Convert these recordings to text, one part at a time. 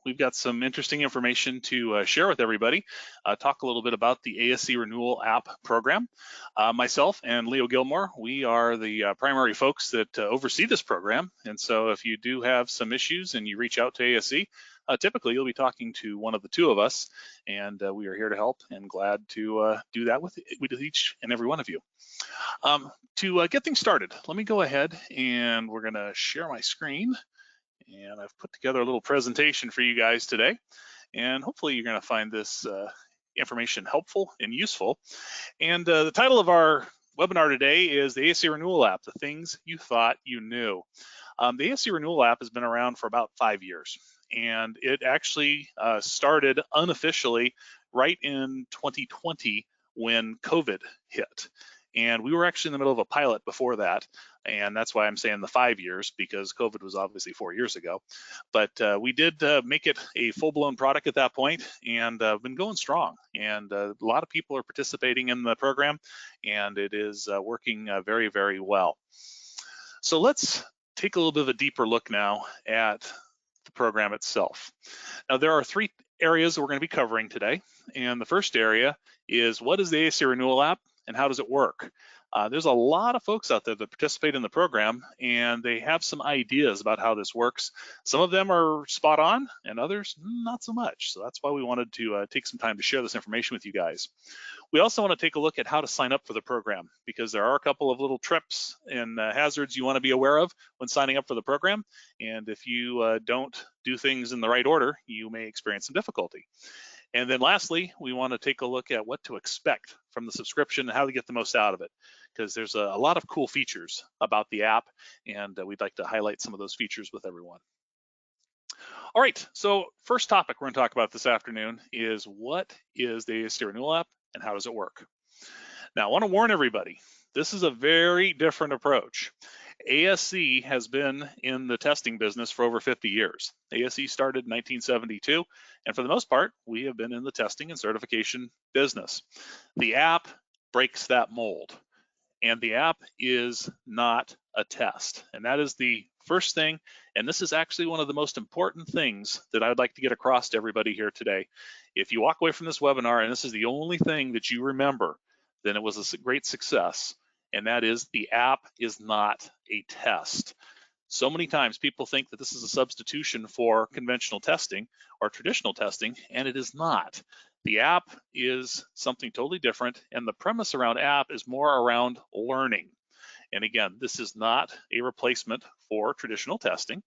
we've got some interesting information to share with everybody. Talk a little bit about the ASE Renewal App program. Myself and Leo Gilmore, we are the primary folks that oversee this program. And so if you do have some issues and you reach out to ASE, typically you'll be talking to one of the two of us, and we are here to help and glad to do that with each and every one of you. To get things started, let me go ahead and we're going to share my screen. And I've put together a little presentation for you guys today. And hopefully you're going to find this information helpful and useful. And the title of our webinar today is the ASE Renewal App, the things you thought you knew. The ASE Renewal App has been around for about 5 years. And it actually started unofficially right in 2020 when COVID hit. And we were actually in the middle of a pilot before that. And that's why I'm saying the 5 years, because COVID was obviously 4 years ago. But we did make it a full-blown product at that point, and been going strong. And a lot of people are participating in the program, and it is working very, very well. So let's take a little bit of a deeper look now at the program itself. Now, there are 3 areas that we're going to be covering today. And the first area is, what is the ASE Renewal App and how does it work? There's a lot of folks out there that participate in the program, and they have some ideas about how this works. Some of them are spot on and others not so much. So that's why we wanted to take some time to share this information with you guys. We also want to take a look at how to sign up for the program, because there are a couple of little trips and hazards you want to be aware of when signing up for the program. And if you don't do things in the right order, you may experience some difficulty. And then lastly, we want to take a look at what to expect from the subscription and how to get the most out of it, because there's a lot of cool features about the app, and we'd like to highlight some of those features with everyone. All right, so first topic we're going to talk about this afternoon is, what is the ASE Renewal App and how does it work? Now, I want to warn everybody, this is a very different approach. ASE has been in the testing business for over 50 years. ASE started in 1972, and for the most part, we have been in the testing and certification business. The app breaks that mold, and the app is not a test. And that is the first thing, and this is actually one of the most important things that I'd like to get across to everybody here today. If you walk away from this webinar and this is the only thing that you remember, then it was a great success. And that is, the app is not a test. So many times people think that this is a substitution for conventional testing or traditional testing, and it is not. The app is something totally different, and the premise around app is more around learning. And again, this is not a replacement for traditional testing.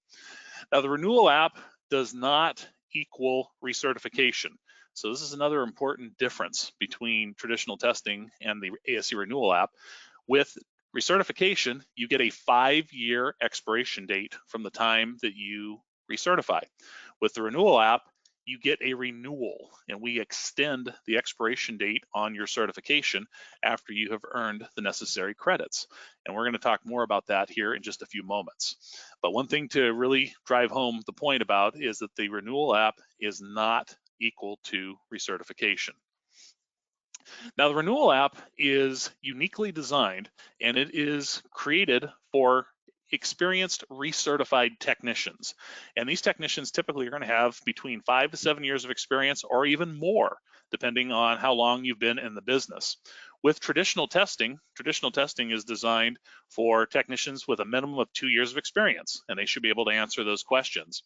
Now, the renewal app does not equal recertification. So this is another important difference between traditional testing and the ASE Renewal App. With recertification, you get a 5-year expiration date from the time that you recertify. With the renewal app, you get a renewal, and we extend the expiration date on your certification after you have earned the necessary credits. And we're going to talk more about that here in just a few moments. But one thing to really drive home the point about is that the renewal app is not equal to recertification. Now, the renewal app is uniquely designed, and it is created for experienced recertified technicians. And these technicians typically are going to have between 5 to 7 years of experience, or even more, depending on how long you've been in the business. With traditional testing is designed for technicians with a minimum of 2 years of experience, and they should be able to answer those questions.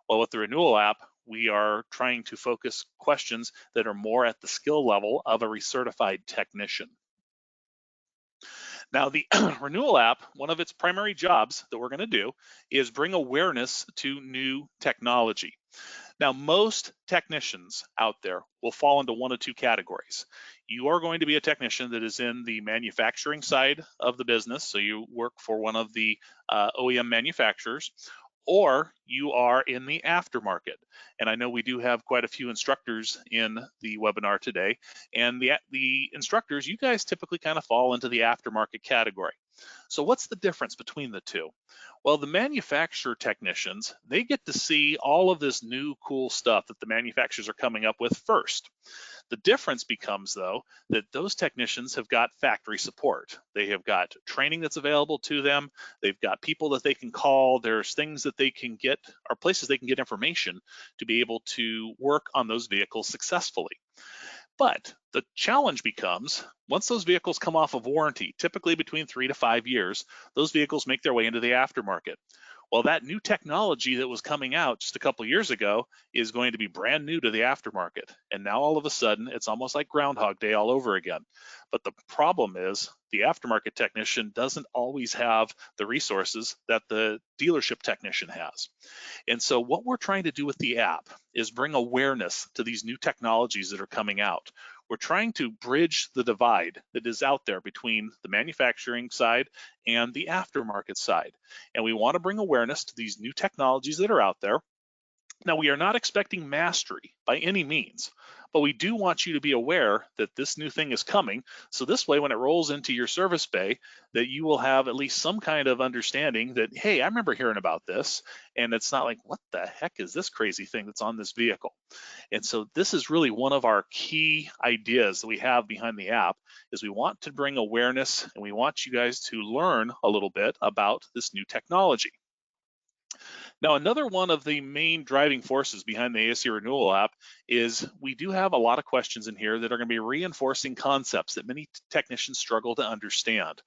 Well, with the renewal app, we are trying to focus questions that are more at the skill level of a recertified technician. Now, the renewal app, one of its primary jobs that we're going to do is bring awareness to new technology. Now, most technicians out there will fall into one of 2 categories. You are going to be a technician that is in the manufacturing side of the business, so you work for one of the OEM manufacturers, or you are in the aftermarket. And I know we do have quite a few instructors in the webinar today, and the instructors, you guys typically kind of fall into the aftermarket category. So what's the difference between the two? Well, the manufacturer technicians, they get to see all of this new cool stuff that the manufacturers are coming up with first. The difference becomes, though, that those technicians have got factory support. They have got training that's available to them. They've got people that they can call. There's things that they can get, or places they can get information to be able to work on those vehicles successfully. But the challenge becomes, once those vehicles come off of warranty, typically between 3 to 5 years, those vehicles make their way into the aftermarket. Well, that new technology that was coming out just a couple years ago is going to be brand new to the aftermarket. And now all of a sudden, it's almost like Groundhog Day all over again. But the problem is the aftermarket technician doesn't always have the resources that the dealership technician has. And so what we're trying to do with the app is bring awareness to these new technologies that are coming out. We're trying to bridge the divide that is out there between the manufacturing side and the aftermarket side. And we want to bring awareness to these new technologies that are out there. Now, we are not expecting mastery by any means, but we do want you to be aware that this new thing is coming. So this way, when it rolls into your service bay, that you will have at least some kind of understanding that, hey, I remember hearing about this. And it's not like, what the heck is this crazy thing that's on this vehicle? And so this is really one of our key ideas that we have behind the app is we want to bring awareness and we want you guys to learn a little bit about this new technology. Now, another one of the main driving forces behind the ASE Renewal app is we do have a lot of questions in here that are going to be reinforcing concepts that many technicians struggle to understand.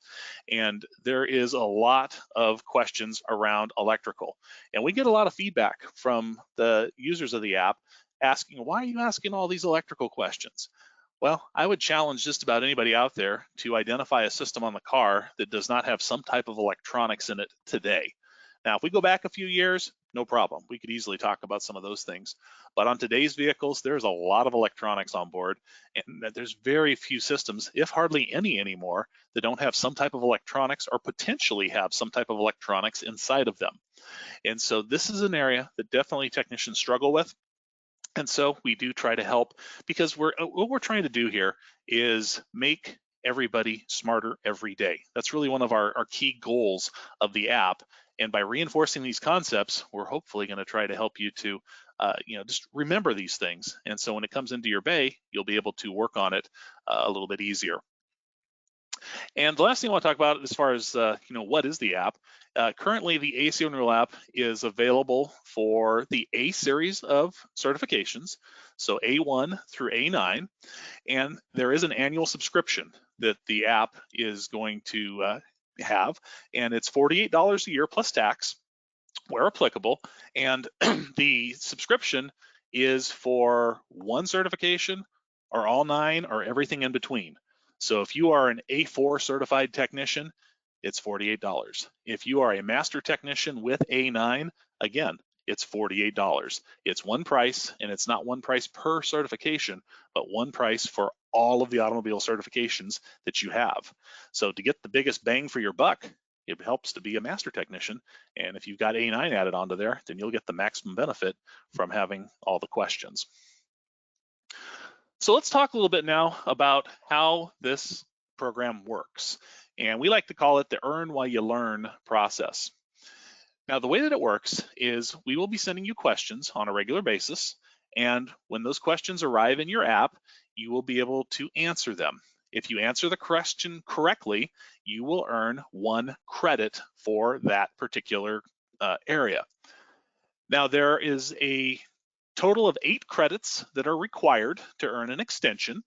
And there is a lot of questions around electrical. And we get a lot of feedback from the users of the app asking, why are you asking all these electrical questions? Well, I would challenge just about anybody out there to identify a system on the car that does not have some type of electronics in it today. Now, if we go back a few years, no problem. We could easily talk about some of those things. But on today's vehicles, there's a lot of electronics on board, and there's very few systems, if hardly any anymore, that don't have some type of electronics or potentially have some type of electronics inside of them. And so this is an area that definitely technicians struggle with. And so we do try to help because what we're trying to do here is make everybody smarter every day. That's really one of our key goals of the app. And by reinforcing these concepts, we're hopefully going to try to help you to, just remember these things. And so when it comes into your bay, you'll be able to work on it a little bit easier. And the last thing I want to talk about as far as, what is the app? Currently, the ASE Renewal app is available for the A series of certifications, so A1 through A9, and there is an annual subscription that the app is going to have, and it's $48 a year plus tax, where applicable, and the subscription is for one certification or all 9 or everything in between. So if you are an A4 certified technician, it's $48. If you are a master technician with A9, again, it's $48. It's one price, and it's not one price per certification, but one price for all of the automobile certifications that you have. So to get the biggest bang for your buck, it helps to be a master technician. And if you've got A9 added onto there, then you'll get the maximum benefit from having all the questions. So let's talk a little bit now about how this program works. And we like to call it the earn while you learn process. Now, the way that it works is we will be sending you questions on a regular basis. And when those questions arrive in your app, you will be able to answer them. If you answer the question correctly, you will earn 1 credit for that particular area. Now, there is a total of 8 credits that are required to earn an extension.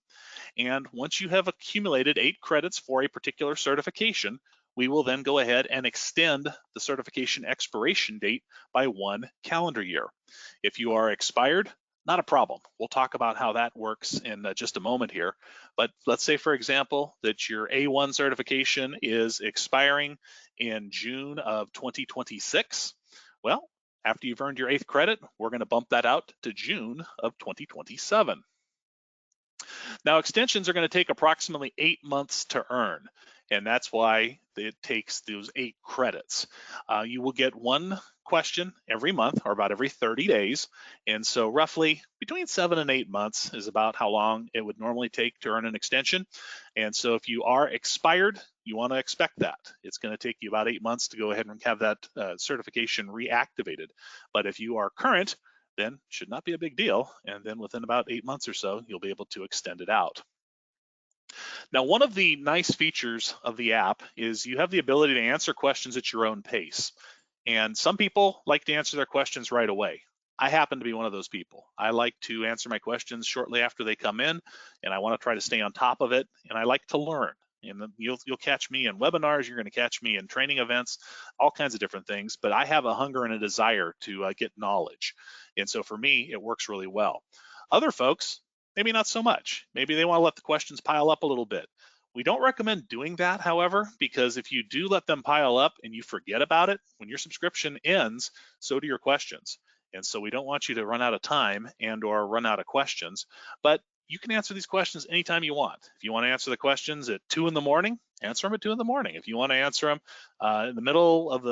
And once you have accumulated 8 credits for a particular certification, we will then go ahead and extend the certification expiration date by 1 calendar year. If you are expired, not a problem. We'll talk about how that works in just a moment here. But let's say, for example, that your A1 certification is expiring in June of 2026. Well, after you've earned your 8th credit, we're going to bump that out to June of 2027. Now, extensions are going to take approximately 8 months to earn. and that's why it takes those 8 credits. You will get 1 question every month, or about every 30 days, and so roughly between 7 and 8 months is about how long it would normally take to earn an extension. And so if you are expired, you want to expect that. It's going to take you about 8 months to go ahead and have that certification reactivated. But if you are current, then should not be a big deal. And then within about 8 months or so, you'll be able to extend it out. Now, one of the nice features of the app is you have the ability to answer questions at your own pace. And some people like to answer their questions right away. I happen to be one of those people. I like to answer my questions shortly after they come in, and I want to try to stay on top of it, and I like to learn. And you'll catch me in webinars, you're going to catch me in training events, all kinds of different things, but I have a hunger and a desire to get knowledge. And so for me, it works really well. Other folks, maybe not so much. Maybe they want to let the questions pile up a little bit. We don't recommend doing that, however, because if you do let them pile up and you forget about it, when your subscription ends, so do your questions. And so we don't want you to run out of time and or run out of questions, but you can answer these questions anytime you want. If you want to answer the questions at 2 in the morning, answer them at 2 in the morning. If you want to answer them in the middle of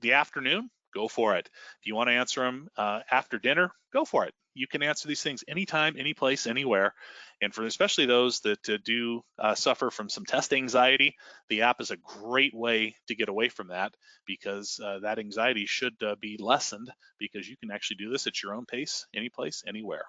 the afternoon, go for it. If you want to answer them after dinner, go for it. You can answer these things anytime, any place, anywhere. And for especially those that do suffer from some test anxiety, the app is a great way to get away from that, because that anxiety should be lessened, because you can actually do this at your own pace, any place, anywhere.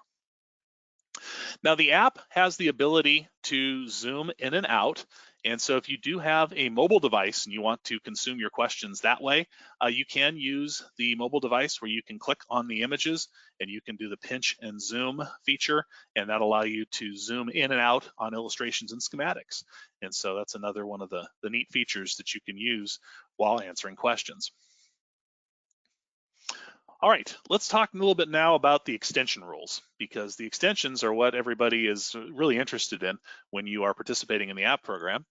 Now, the app has the ability to zoom in and out. And so if you do have a mobile device and you want to consume your questions that way, you can use the mobile device where you can click on the images and you can do the pinch and zoom feature, and that'll allow you to zoom in and out on illustrations and schematics. And so that's another one of the neat features that you can use while answering questions. All right, let's talk a little bit now about the extension rules, because the extensions are what everybody is really interested in when you are participating in the app program.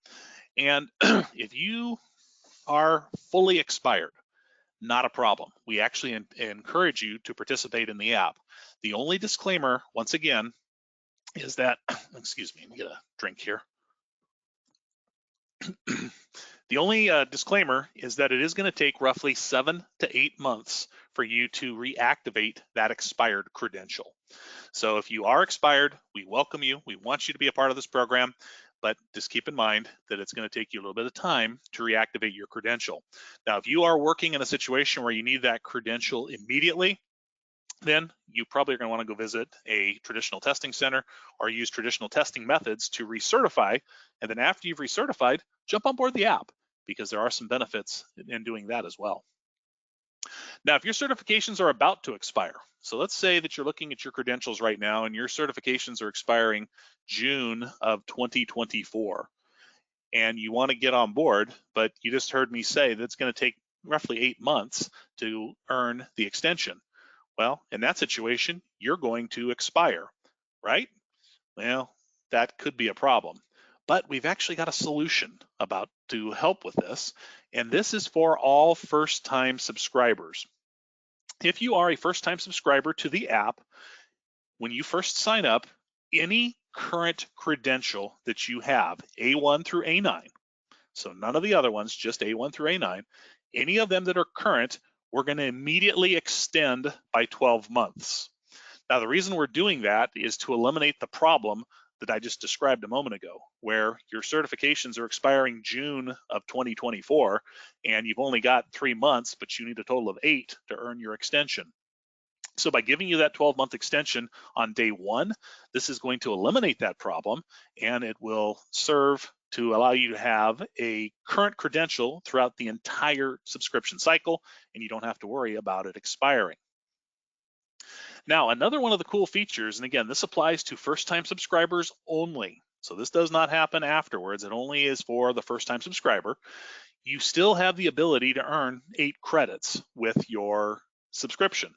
And if you are fully expired, not a problem. We actually encourage you to participate in the app. The only disclaimer, once again, is that, excuse me, let me get a drink here. The only disclaimer is that it is going to take roughly 7 to 8 months for you to reactivate that expired credential. So if you are expired, we welcome you. We want you to be a part of this program, but just keep in mind that it's going to take you a little bit of time to reactivate your credential. Now, if you are working in a situation where you need that credential immediately, then you probably are going to want to go visit a traditional testing center or use traditional testing methods to recertify. And then after you've recertified, jump on board the app, because there are some benefits in doing that as well. Now, if your certifications are about to expire, so let's say that you're looking at your credentials right now and your certifications are expiring June of 2024, and you want to get on board, but you just heard me say that it's going to take roughly 8 months to earn the extension. Well, in that situation, you're going to expire, right? Well, that could be a problem, but we've actually got a solution about to help with this, and this is for all first-time subscribers. If you are a first-time subscriber to the app, when you first sign up, any current credential that you have, A1 through A9, so none of the other ones, just A1 through A9, any of them that are current, we're going to immediately extend by 12 months. Now, the reason we're doing that is to eliminate the problem that I just described a moment ago, where your certifications are expiring June of 2024, and you've only got 3 months, but you need a total of 8 to earn your extension. So by giving you that 12-month extension on day 1, this is going to eliminate that problem, and it will serve to allow you to have a current credential throughout the entire subscription cycle, and you don't have to worry about it expiring. Now, another one of the cool features, and again, this applies to first-time subscribers only, so this does not happen afterwards, it only is for the first-time subscriber. You still have the ability to earn 8 credits with your subscription.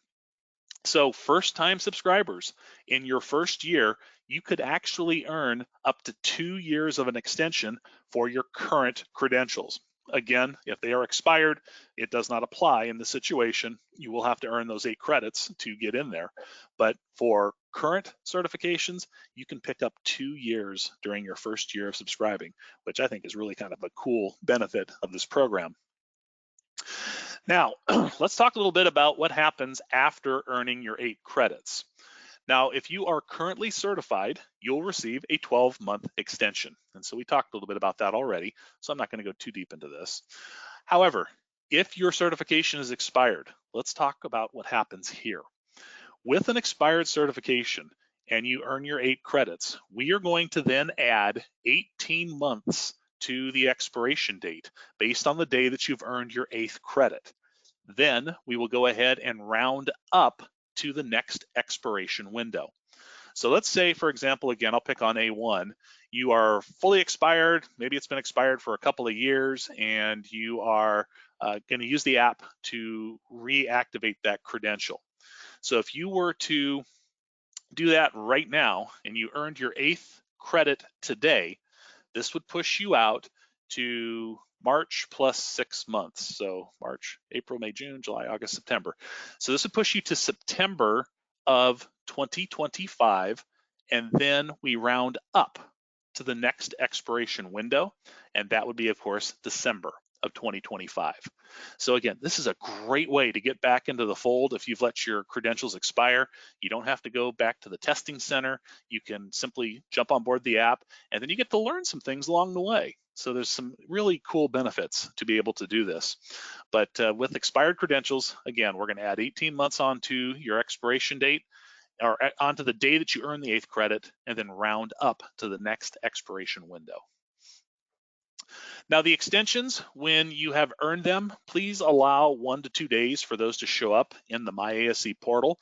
So first-time subscribers, in your first year, you could actually earn up to 2 years of an extension for your current credentials. Again, if they are expired, it does not apply in this situation. You will have to earn those 8 credits to get in there. But for current certifications, you can pick up 2 years during your first year of subscribing, which I think is really kind of a cool benefit of this program. Now, let's talk a little bit about what happens after earning your 8 credits. Now, if you are currently certified, you'll receive a 12-month extension. And so we talked a little bit about that already, so I'm not going to go too deep into this. However, if your certification is expired, let's talk about what happens here. With an expired certification and you earn your 8 credits, we are going to then add 18 months to the expiration date based on the day that you've earned your 8th credit. Then we will go ahead and round up to the next expiration window. So let's say, for example, again, I'll pick on A1. You are fully expired. Maybe it's been expired for a couple of years, and you are going to use the app to reactivate that credential. So if you were to do that right now and you earned your 8th credit today, this would push you out to March plus 6 months. So March, April, May, June, July, August, September. So this would push you to September of 2025, and then we round up to the next expiration window, and that would be, of course, December of 2025. So again, this is a great way to get back into the fold if you've let your credentials expire. You don't have to go back to the testing center. You can simply jump on board the app, and then you get to learn some things along the way. So there's some really cool benefits to be able to do this. But with expired credentials, again, we're going to add 18 months onto your expiration date, or onto the day that you earn the 8th credit, and then round up to the next expiration window. Now, the extensions, when you have earned them, please allow 1 to 2 days for those to show up in the My ASE portal.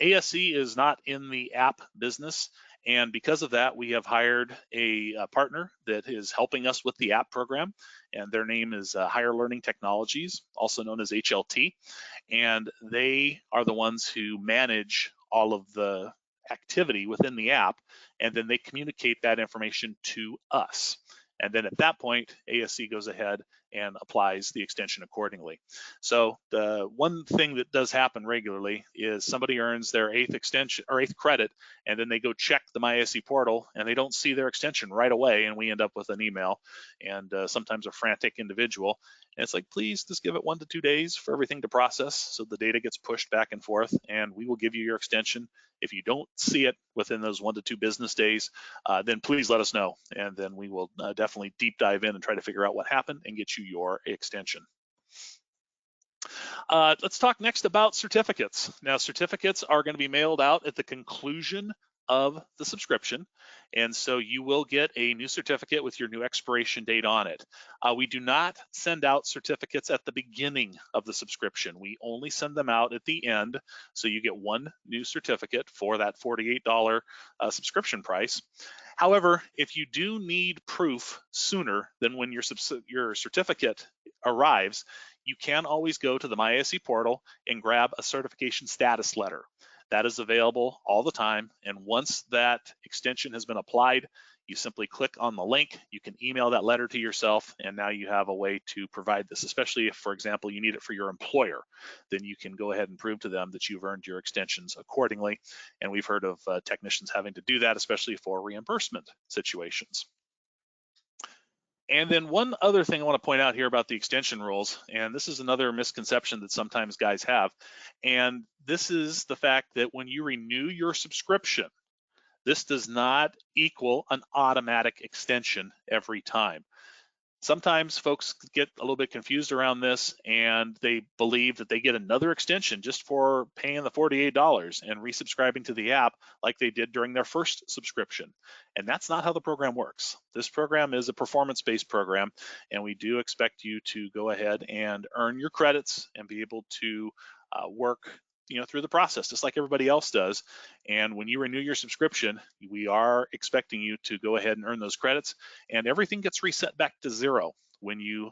ASE is not in the app business, and because of that, we have hired a partner that is helping us with the app program, and their name is Higher Learning Technologies, also known as HLT, and they are the ones who manage all of the activity within the app, and then they communicate that information to us. And then at that point, ASE goes ahead and applies the extension accordingly. So the one thing that does happen regularly is somebody earns their 8th extension or 8th credit, and then they go check the My ASE portal and they don't see their extension right away, and we end up with an email and sometimes a frantic individual. And it's like, please just give it 1 to 2 days for everything to process so the data gets pushed back and forth, and we will give you your extension. If you don't see it within those 1 to 2 business days, then please let us know, and then we will definitely deep dive in and try to figure out what happened and get you your extension. Let's talk next about certificates. Now, certificates are going to be mailed out at the conclusion of the subscription, and so you will get a new certificate with your new expiration date on it. We do not send out certificates at the beginning of the subscription. We only send them out at the end, so you get 1 new certificate for that $48 subscription price. However, if you do need proof sooner than when your certificate arrives, you can always go to the My ASE portal and grab a certification status letter. That is available all the time, and once that extension has been applied, you simply click on the link, you can email that letter to yourself, and now you have a way to provide this, especially if, for example, you need it for your employer. Then you can go ahead and prove to them that you've earned your extensions accordingly, and we've heard of technicians having to do that, especially for reimbursement situations. And then one other thing I want to point out here about the extension rules, and this is another misconception that sometimes guys have, and this is the fact that when you renew your subscription, this does not equal an automatic extension every time. Sometimes folks get a little bit confused around this, and they believe that they get another extension just for paying the $48 and resubscribing to the app like they did during their first subscription. And that's not how the program works. This program is a performance-based program, and we do expect you to go ahead and earn your credits and be able to work through the process just like everybody else does. And when you renew your subscription, we are expecting you to go ahead and earn those credits, and everything gets reset back to 0 when your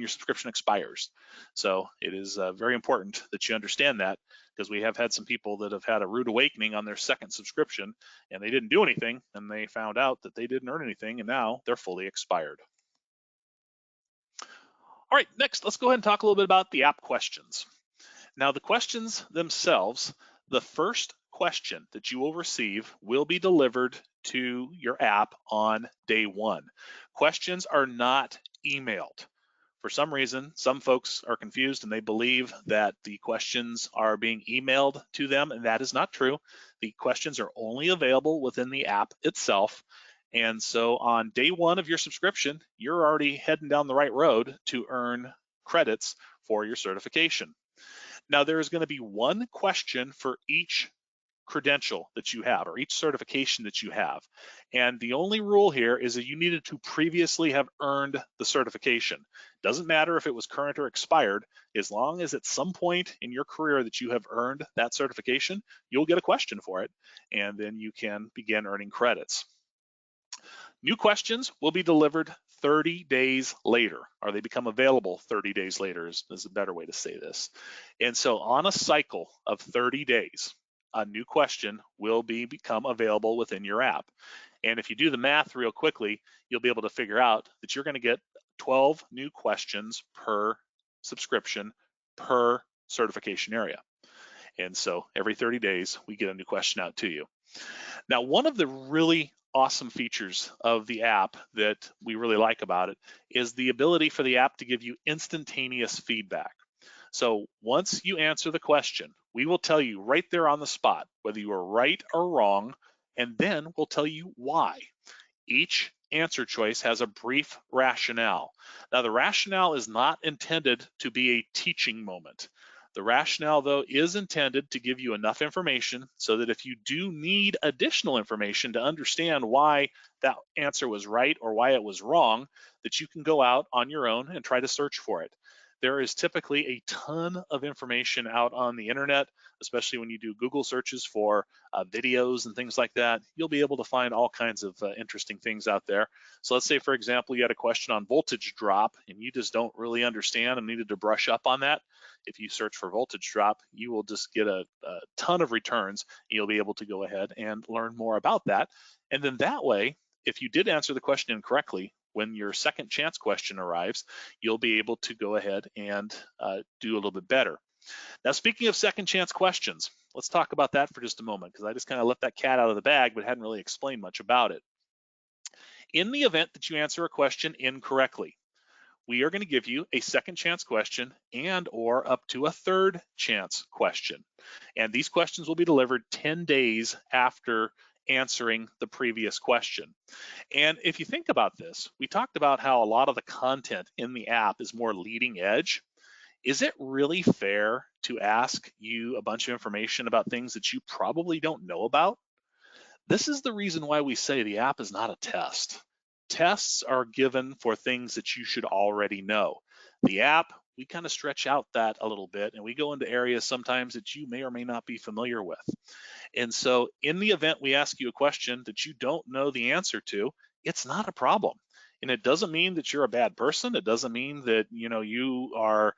subscription expires. So it is very important that you understand that, because we have had some people that have had a rude awakening on their second subscription and they didn't do anything, and they found out that they didn't earn anything, and now they're fully expired. All right, next, let's go ahead and talk a little bit about the app questions. Now, the questions themselves, the first question that you will receive will be delivered to your app on day one. Questions are not emailed. For some reason, some folks are confused and they believe that the questions are being emailed to them, and that is not true. The questions are only available within the app itself. And so on day one of your subscription, you're already heading down the right road to earn credits for your certification. Now, there is going to be one question for each credential that you have, or each certification that you have. And the only rule here is that you needed to previously have earned the certification. Doesn't matter if it was current or expired, as long as at some point in your career that you have earned that certification, you'll get a question for it, and then you can begin earning credits. New questions will be delivered 30 days later, or they become available 30 days later is a better way to say this. And so on a cycle of 30 days, a new question will become available within your app. And if you do the math real quickly, you'll be able to figure out that you're going to get 12 new questions per subscription per certification area. And so every 30 days, we get a new question out to you. Now, one of the really awesome features of the app that we really like about it is the ability for the app to give you instantaneous feedback. So once you answer the question, we will tell you right there on the spot whether you are right or wrong, and then we'll tell you why. Each answer choice has a brief rationale. Now, the rationale is not intended to be a teaching moment. The rationale, though, is intended to give you enough information so that if you do need additional information to understand why that answer was right or why it was wrong, that you can go out on your own and try to search for it. There is typically a ton of information out on the internet, especially when you do Google searches for videos and things like that. You'll be able to find all kinds of interesting things out there. So let's say, for example, you had a question on voltage drop and you just don't really understand and needed to brush up on that. If you search for voltage drop, you will just get a ton of returns. You'll be able to go ahead and learn more about that. And then that way, if you did answer the question incorrectly, when your second chance question arrives, you'll be able to go ahead and do a little bit better. Now, speaking of second chance questions, let's talk about that for just a moment, because I just kind of let that cat out of the bag, but hadn't really explained much about it. In the event that you answer a question incorrectly, we are going to give you a second chance question and or up to a third chance question. And these questions will be delivered 10 days after answering the previous question. And if you think about this, we talked about how a lot of the content in the app is more leading edge. Is it really fair to ask you a bunch of information about things that you probably don't know about? This is the reason why we say the app is not a test. Tests are given for things that you should already know. The app, we kind of stretch out that a little bit and we go into areas sometimes that you may or may not be familiar with. And so in the event we ask you a question that you don't know the answer to, it's not a problem. And it doesn't mean that you're a bad person. It doesn't mean that you are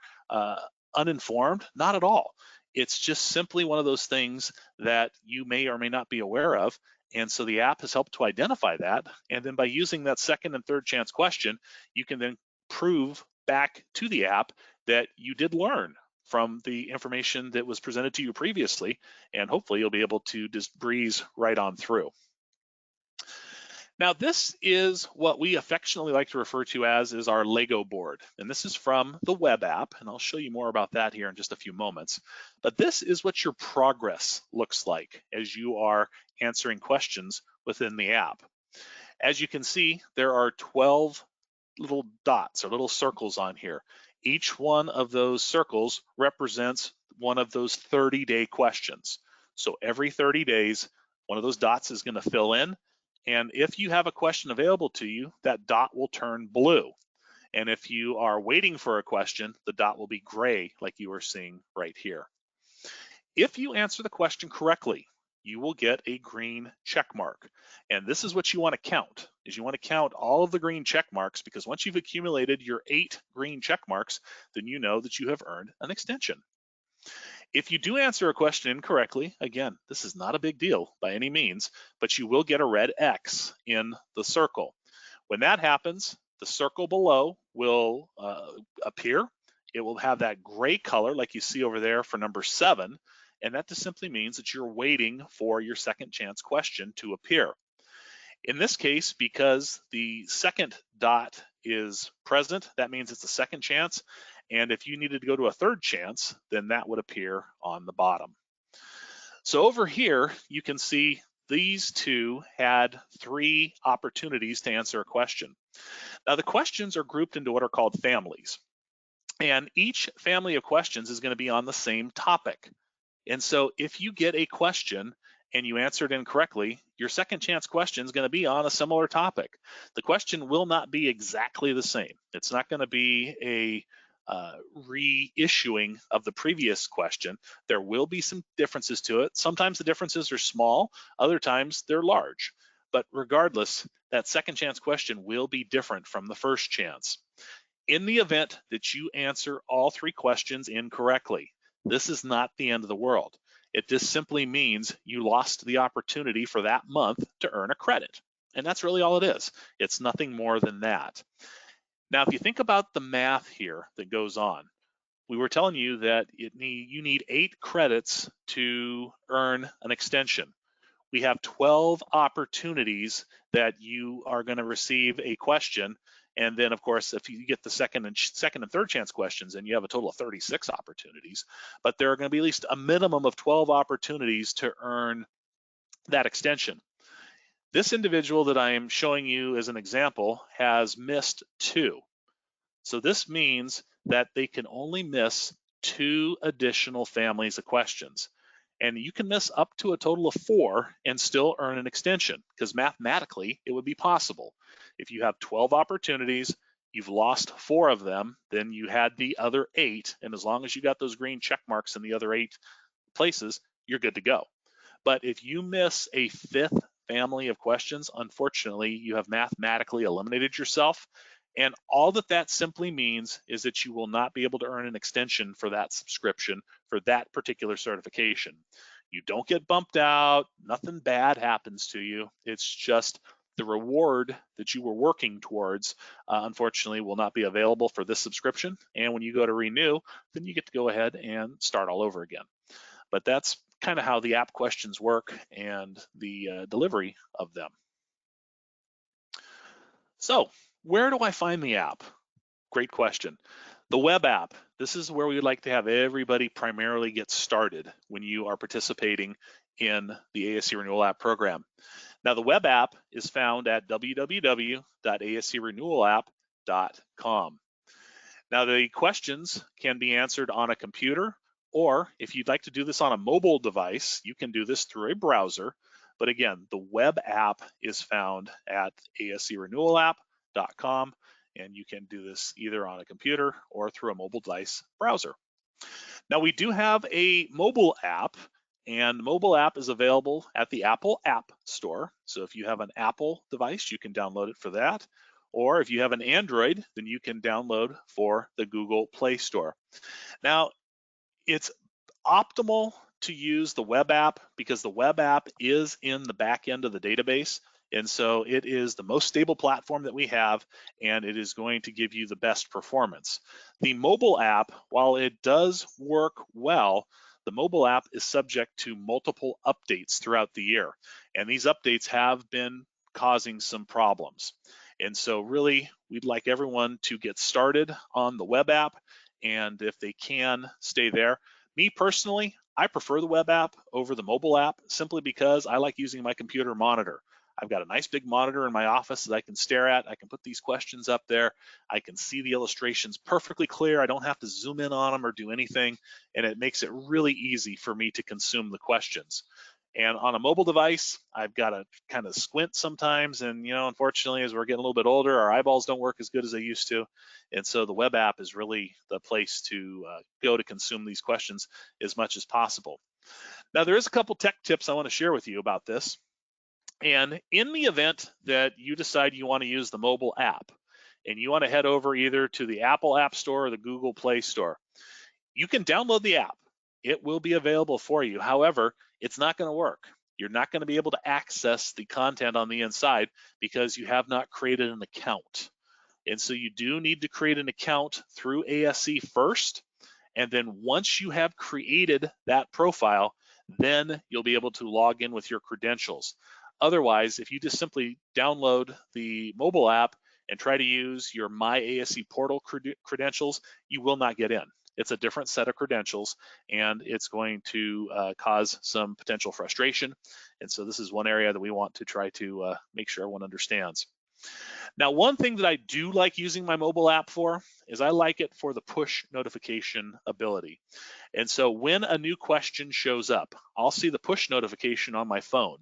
uninformed, not at all. It's just simply one of those things that you may or may not be aware of. And so the app has helped to identify that. And then by using that second and third chance question, you can then prove back to the app that you did learn from the information that was presented to you previously, and hopefully you'll be able to just breeze right on through. Now, this is what we affectionately like to refer to as is our Lego board, and this is from the web app, and I'll show you more about that here in just a few moments. But this is what your progress looks like as you are answering questions within the app. As you can see, there are 12 little dots or little circles on here. Each one of those circles represents one of those 30-day questions. So every 30 days, one of those dots is going to fill in. And if you have a question available to you, that dot will turn blue. And if you are waiting for a question, the dot will be gray, like you are seeing right here. If you answer the question correctly, you will get a green check mark. And this is what you want to count, is you want to count all of the green check marks, because once you've accumulated your 8 green check marks, then you know that you have earned an extension. If you do answer a question incorrectly, again, this is not a big deal by any means, but you will get a red X in the circle. When that happens, the circle below will appear. It will have that gray color like you see over there for number 7, and that just simply means that you're waiting for your second chance question to appear. In this case, because the second dot is present, that means it's a second chance, and if you needed to go to a third chance, then that would appear on the bottom. So over here, you can see these two had 3 opportunities to answer a question. Now the questions are grouped into what are called families, and each family of questions is going to be on the same topic. And so if you get a question and you answer it incorrectly, your second chance question is going to be on a similar topic. The question will not be exactly the same. It's not going to be a reissuing of the previous question. There will be some differences to it. Sometimes the differences are small, other times they're large. But regardless, that second chance question will be different from the first chance. In the event that you answer all 3 questions incorrectly, this is not the end of the world. It just simply means you lost the opportunity for that month to earn a credit. And that's really all it is. It's nothing more than that. Now, if you think about the math here that goes on, we were telling you that you need 8 credits to earn an extension. We have 12 opportunities that you are going to receive a question. And then, of course, if you get the second and third chance questions, then you have a total of 36 opportunities. But there are going to be at least a minimum of 12 opportunities to earn that extension. This individual that I am showing you as an example has missed 2. So this means that they can only miss 2 additional families of questions. And you can miss up to a total of 4 and still earn an extension, because mathematically it would be possible. If you have 12 opportunities, you've lost 4 of them, then you had the other 8, and as long as you got those green check marks in the other 8 places, you're good to go. But if you miss a 5th family of questions, unfortunately, you have mathematically eliminated yourself. And all that simply means is that you will not be able to earn an extension for that subscription for that particular certification. You don't get bumped out, nothing bad happens to you. It's just the reward that you were working towards, unfortunately, will not be available for this subscription. And when you go to renew, then you get to go ahead and start all over again. But that's kind of how the app questions work and the delivery of them. So where do I find the app? Great question. The web app, this is where we would like to have everybody primarily get started when you are participating in the ASE Renewal App program. Now the web app is found at www.aserenewalapp.com. Now the questions can be answered on a computer, or if you'd like to do this on a mobile device, you can do this through a browser. But again, the web app is found at aserenewalapp.com, and you can do this either on a computer or through a mobile device browser. Now we do have a mobile app, and the mobile app is available at the Apple App Store. So if you have an Apple device, you can download it for that. Or if you have an Android, then you can download for the Google Play Store. Now, it's optimal to use the web app because the web app is in the back end of the database. And so it is the most stable platform that we have, and it is going to give you the best performance. The mobile app, while it does work well, the mobile app is subject to multiple updates throughout the year. And these updates have been causing some problems. And so really, we'd like everyone to get started on the web app, and if they can, stay there. Me personally, I prefer the web app over the mobile app simply because I like using my computer monitor. I've got a nice big monitor in my office that I can stare at. I can put these questions up there. I can see the illustrations perfectly clear. I don't have to zoom in on them or do anything, and it makes it really easy for me to consume the questions. And on a mobile device, I've got to kind of squint sometimes. And, unfortunately, as we're getting a little bit older, our eyeballs don't work as good as they used to. And so the web app is really the place to go to consume these questions as much as possible. Now, there is a couple tech tips I want to share with you about this. And in the event that you decide you want to use the mobile app and you want to head over either to the Apple App Store or the Google Play Store, you can download the app. It will be available for you. However, it's not going to work. You're not going to be able to access the content on the inside because you have not created an account. And so you do need to create an account through ASE first. And then once you have created that profile, then you'll be able to log in with your credentials. Otherwise, if you just simply download the mobile app and try to use your My ASE portal credentials, you will not get in. It's a different set of credentials, and it's going to cause some potential frustration. And so this is one area that we want to try to make sure everyone understands. Now, one thing that I do like using my mobile app for is I like it for the push notification ability. And so when a new question shows up, I'll see the push notification on my phone.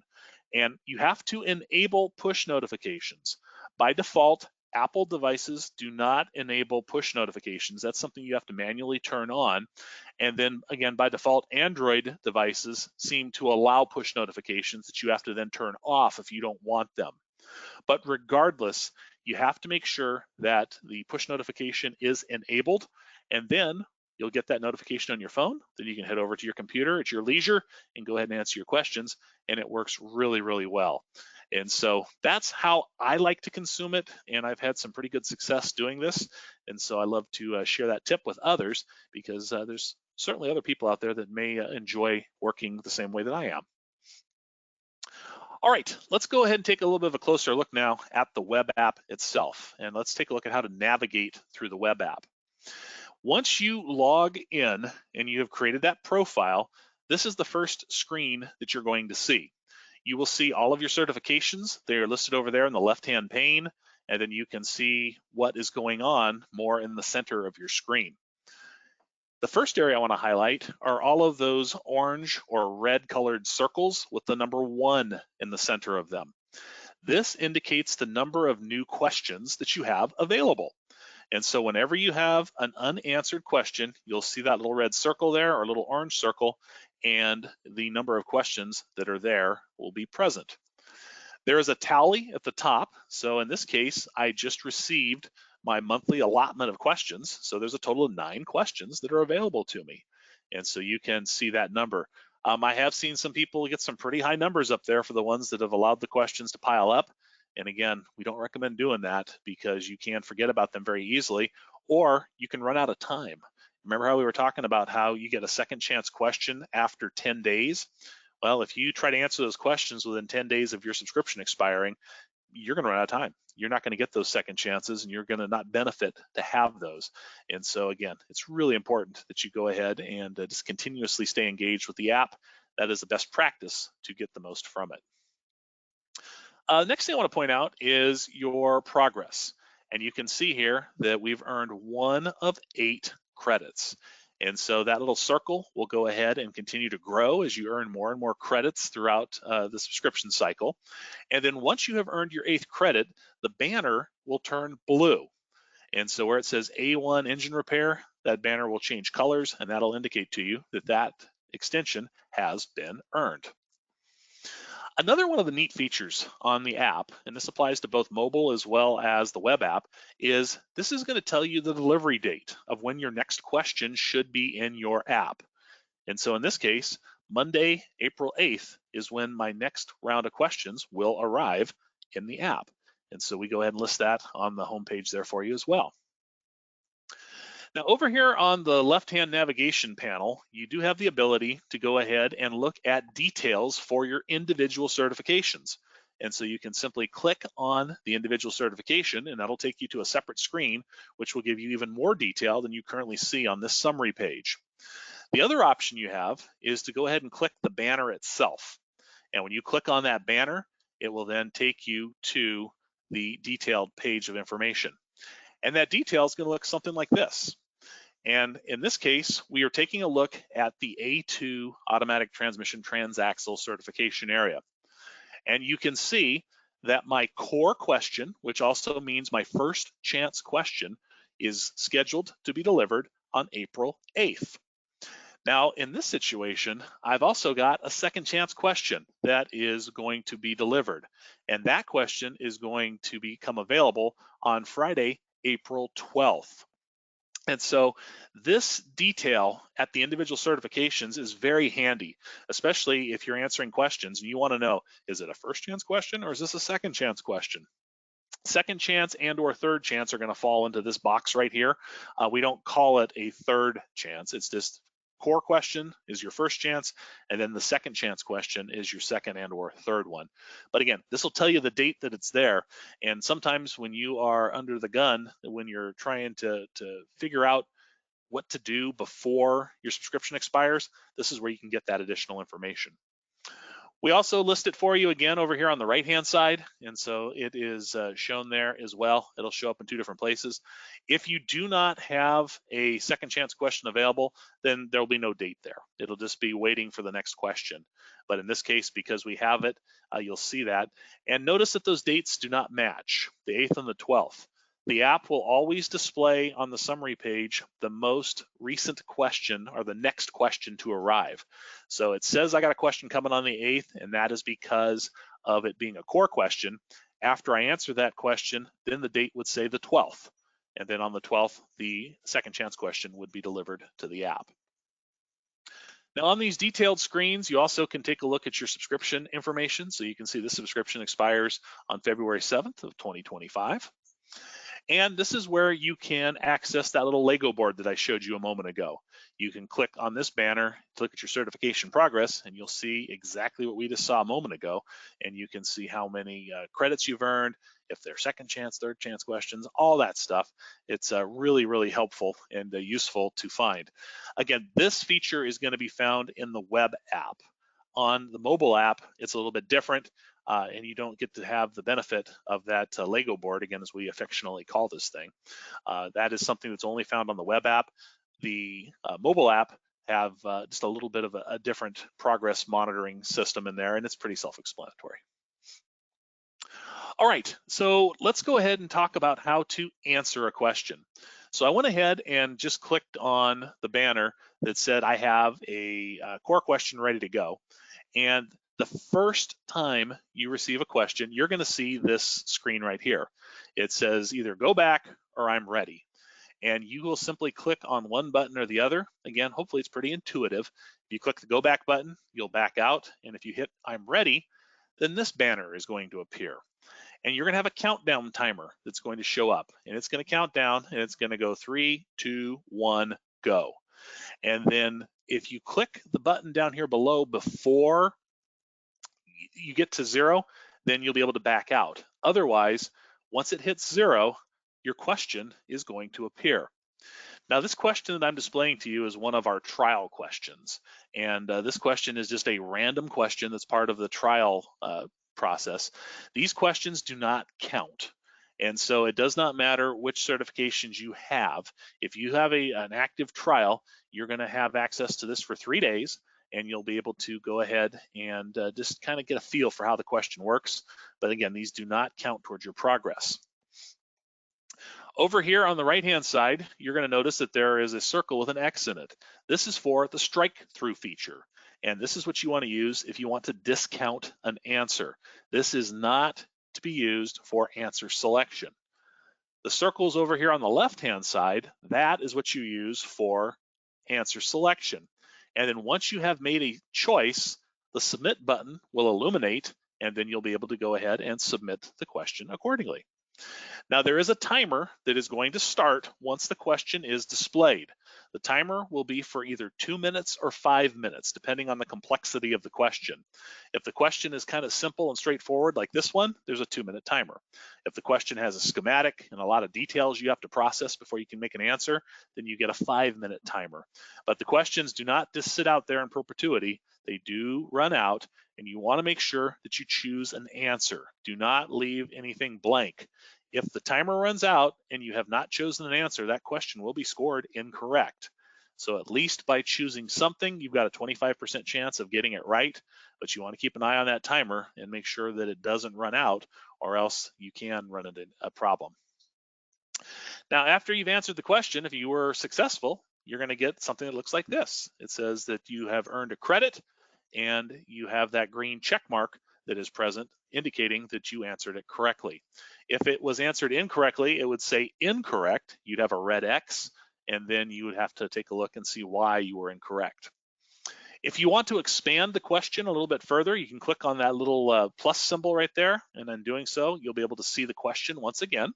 And you have to enable push notifications. By default, Apple devices do not enable push notifications. That's something you have to manually turn on. And then again, by default, Android devices seem to allow push notifications that you have to then turn off if you don't want them. But regardless, you have to make sure that the push notification is enabled, and then you'll get that notification on your phone. Then you can head over to your computer at your leisure and go ahead and answer your questions, and it works really, really well. And so that's how I like to consume it, and I've had some pretty good success doing this. And so I love to share that tip with others, because there's certainly other people out there that may enjoy working the same way that I am. All right, let's go ahead and take a little bit of a closer look now at the web app itself. And let's take a look at how to navigate through the web app. Once you log in and you have created that profile, this is the first screen that you're going to see. You will see all of your certifications. They are listed over there in the left-hand pane, and then you can see what is going on more in the center of your screen. The first area I want to highlight are all of those orange or red colored circles with the number 1 in the center of them. This indicates the number of new questions that you have available. And so whenever you have an unanswered question, you'll see that little red circle there or little orange circle, and the number of questions that are there will be present. There is a tally at the top. So in this case, I just received my monthly allotment of questions. So there's a total of 9 questions that are available to me. And so you can see that number. I have seen some people get some pretty high numbers up there for the ones that have allowed the questions to pile up. And again, we don't recommend doing that because you can forget about them very easily, or you can run out of time. Remember how we were talking about how you get a second chance question after 10 days? Well, if you try to answer those questions within 10 days of your subscription expiring, you're going to run out of time. You're not going to get those second chances, and you're going to not benefit to have those. And so again, it's really important that you go ahead and just continuously stay engaged with the app. That is the best practice to get the most from it. Next thing I want to point out is your progress. And you can see here that we've earned 1 of 8 credits. And so that little circle will go ahead and continue to grow as you earn more and more credits throughout the subscription cycle. And then once you have earned your 8th credit, the banner will turn blue. And so where it says A1 engine repair, that banner will change colors, and that'll indicate to you that that extension has been earned. Another one of the neat features on the app, and this applies to both mobile as well as the web app, is this is going to tell you the delivery date of when your next question should be in your app. And so in this case, Monday, April 8th is when my next round of questions will arrive in the app. And so we go ahead and list that on the homepage there for you as well. Now over here on the left-hand navigation panel, you do have the ability to go ahead and look at details for your individual certifications. And so you can simply click on the individual certification, and that'll take you to a separate screen, which will give you even more detail than you currently see on this summary page. The other option you have is to go ahead and click the banner itself. And when you click on that banner, it will then take you to the detailed page of information. And that detail is going to look something like this. And in this case, we are taking a look at the A2 automatic transmission transaxle certification area. And you can see that my core question, which also means my first chance question, is scheduled to be delivered on April 8th. Now, in this situation, I've also got a second chance question that is going to be delivered. And that question is going to become available on Friday, April 12th. And so this detail at the individual certifications is very handy, especially if you're answering questions and you want to know, is it a first chance question or is this a second chance question? Second chance and or third chance are going to fall into this box right here. We don't call it a third chance. It's just core question is your first chance, and then the second chance question is your second and or third one. But again, this will tell you the date that it's there. And sometimes when you are under the gun, when you're trying to figure out what to do before your subscription expires, this is where you can get that additional information. We also list it for you again over here on the right-hand side, and so it is shown there as well. It'll show up in two different places. If you do not have a second chance question available, then there will be no date there. It'll just be waiting for the next question. But in this case, because we have it, you'll see that. And notice that those dates do not match, the 8th and the 12th. The app will always display on the summary page the most recent question or the next question to arrive. So it says I got a question coming on the 8th, and that is because of it being a core question. After I answer that question, then the date would say the 12th. And then on the 12th, the second chance question would be delivered to the app. Now on these detailed screens, you also can take a look at your subscription information. So you can see the subscription expires on February 7th of 2025. And this is where you can access that little Lego board that I showed you a moment ago. You can click on this banner to look at your certification progress, and you'll see exactly what we just saw a moment ago. And you can see how many credits you've earned, if they're second chance, third chance questions, all that stuff. It's really, really helpful and useful to find. Again, this feature is going to be found in the web app. On the mobile app, it's a little bit different. And you don't get to have the benefit of that Lego board, again, as we affectionately call this thing. That is something that's only found on the web app. The mobile app have just a little bit of a different progress monitoring system in there, and it's pretty self-explanatory. All right, so let's go ahead and talk about how to answer a question. So I went ahead and just clicked on the banner that said I have a core question ready to go. And the first time you receive a question, you're going to see this screen right here. It says either go back or I'm ready. And you will simply click on one button or the other. Again, hopefully it's pretty intuitive. If you click the go back button, you'll back out. And if you hit I'm ready, then this banner is going to appear. And you're going to have a countdown timer that's going to show up. And it's going to count down, and it's going to go 3, 2, 1, go. And then if you click the button down here below before you get to 0, then you'll be able to back out. Otherwise, once it hits 0, your question is going to appear. Now, this question that I'm displaying to you is one of our trial questions. And this question is just a random question that's part of the trial process. These questions do not count. And so it does not matter which certifications you have. If you have an active trial, you're going to have access to this for 3 days, and you'll be able to go ahead and just kind of get a feel for how the question works. But again, these do not count towards your progress. Over here on the right-hand side, you're going to notice that there is a circle with an X in it. This is for the strike-through feature. And this is what you want to use if you want to discount an answer. This is not to be used for answer selection. The circles over here on the left-hand side, that is what you use for answer selection. And then once you have made a choice, the submit button will illuminate, and then you'll be able to go ahead and submit the question accordingly. Now, there is a timer that is going to start once the question is displayed. The timer will be for either 2 minutes or 5 minutes, depending on the complexity of the question. If the question is kind of simple and straightforward like this one, there's a 2-minute timer. If the question has a schematic and a lot of details you have to process before you can make an answer, then you get a 5-minute timer. But the questions do not just sit out there in perpetuity. They do run out, and you want to make sure that you choose an answer. Do not leave anything blank. If the timer runs out and you have not chosen an answer, that question will be scored incorrect. So at least by choosing something, you've got a 25% chance of getting it right, but you want to keep an eye on that timer and make sure that it doesn't run out, or else you can run into a problem. Now, after you've answered the question, if you were successful, you're going to get something that looks like this. It says that you have earned a credit, and you have that green check mark that is present, indicating that you answered it correctly. If it was answered incorrectly, it would say incorrect. You'd have a red X, and then you would have to take a look and see why you were incorrect. If you want to expand the question a little bit further, you can click on that little plus symbol right there, and in doing so, you'll be able to see the question once again.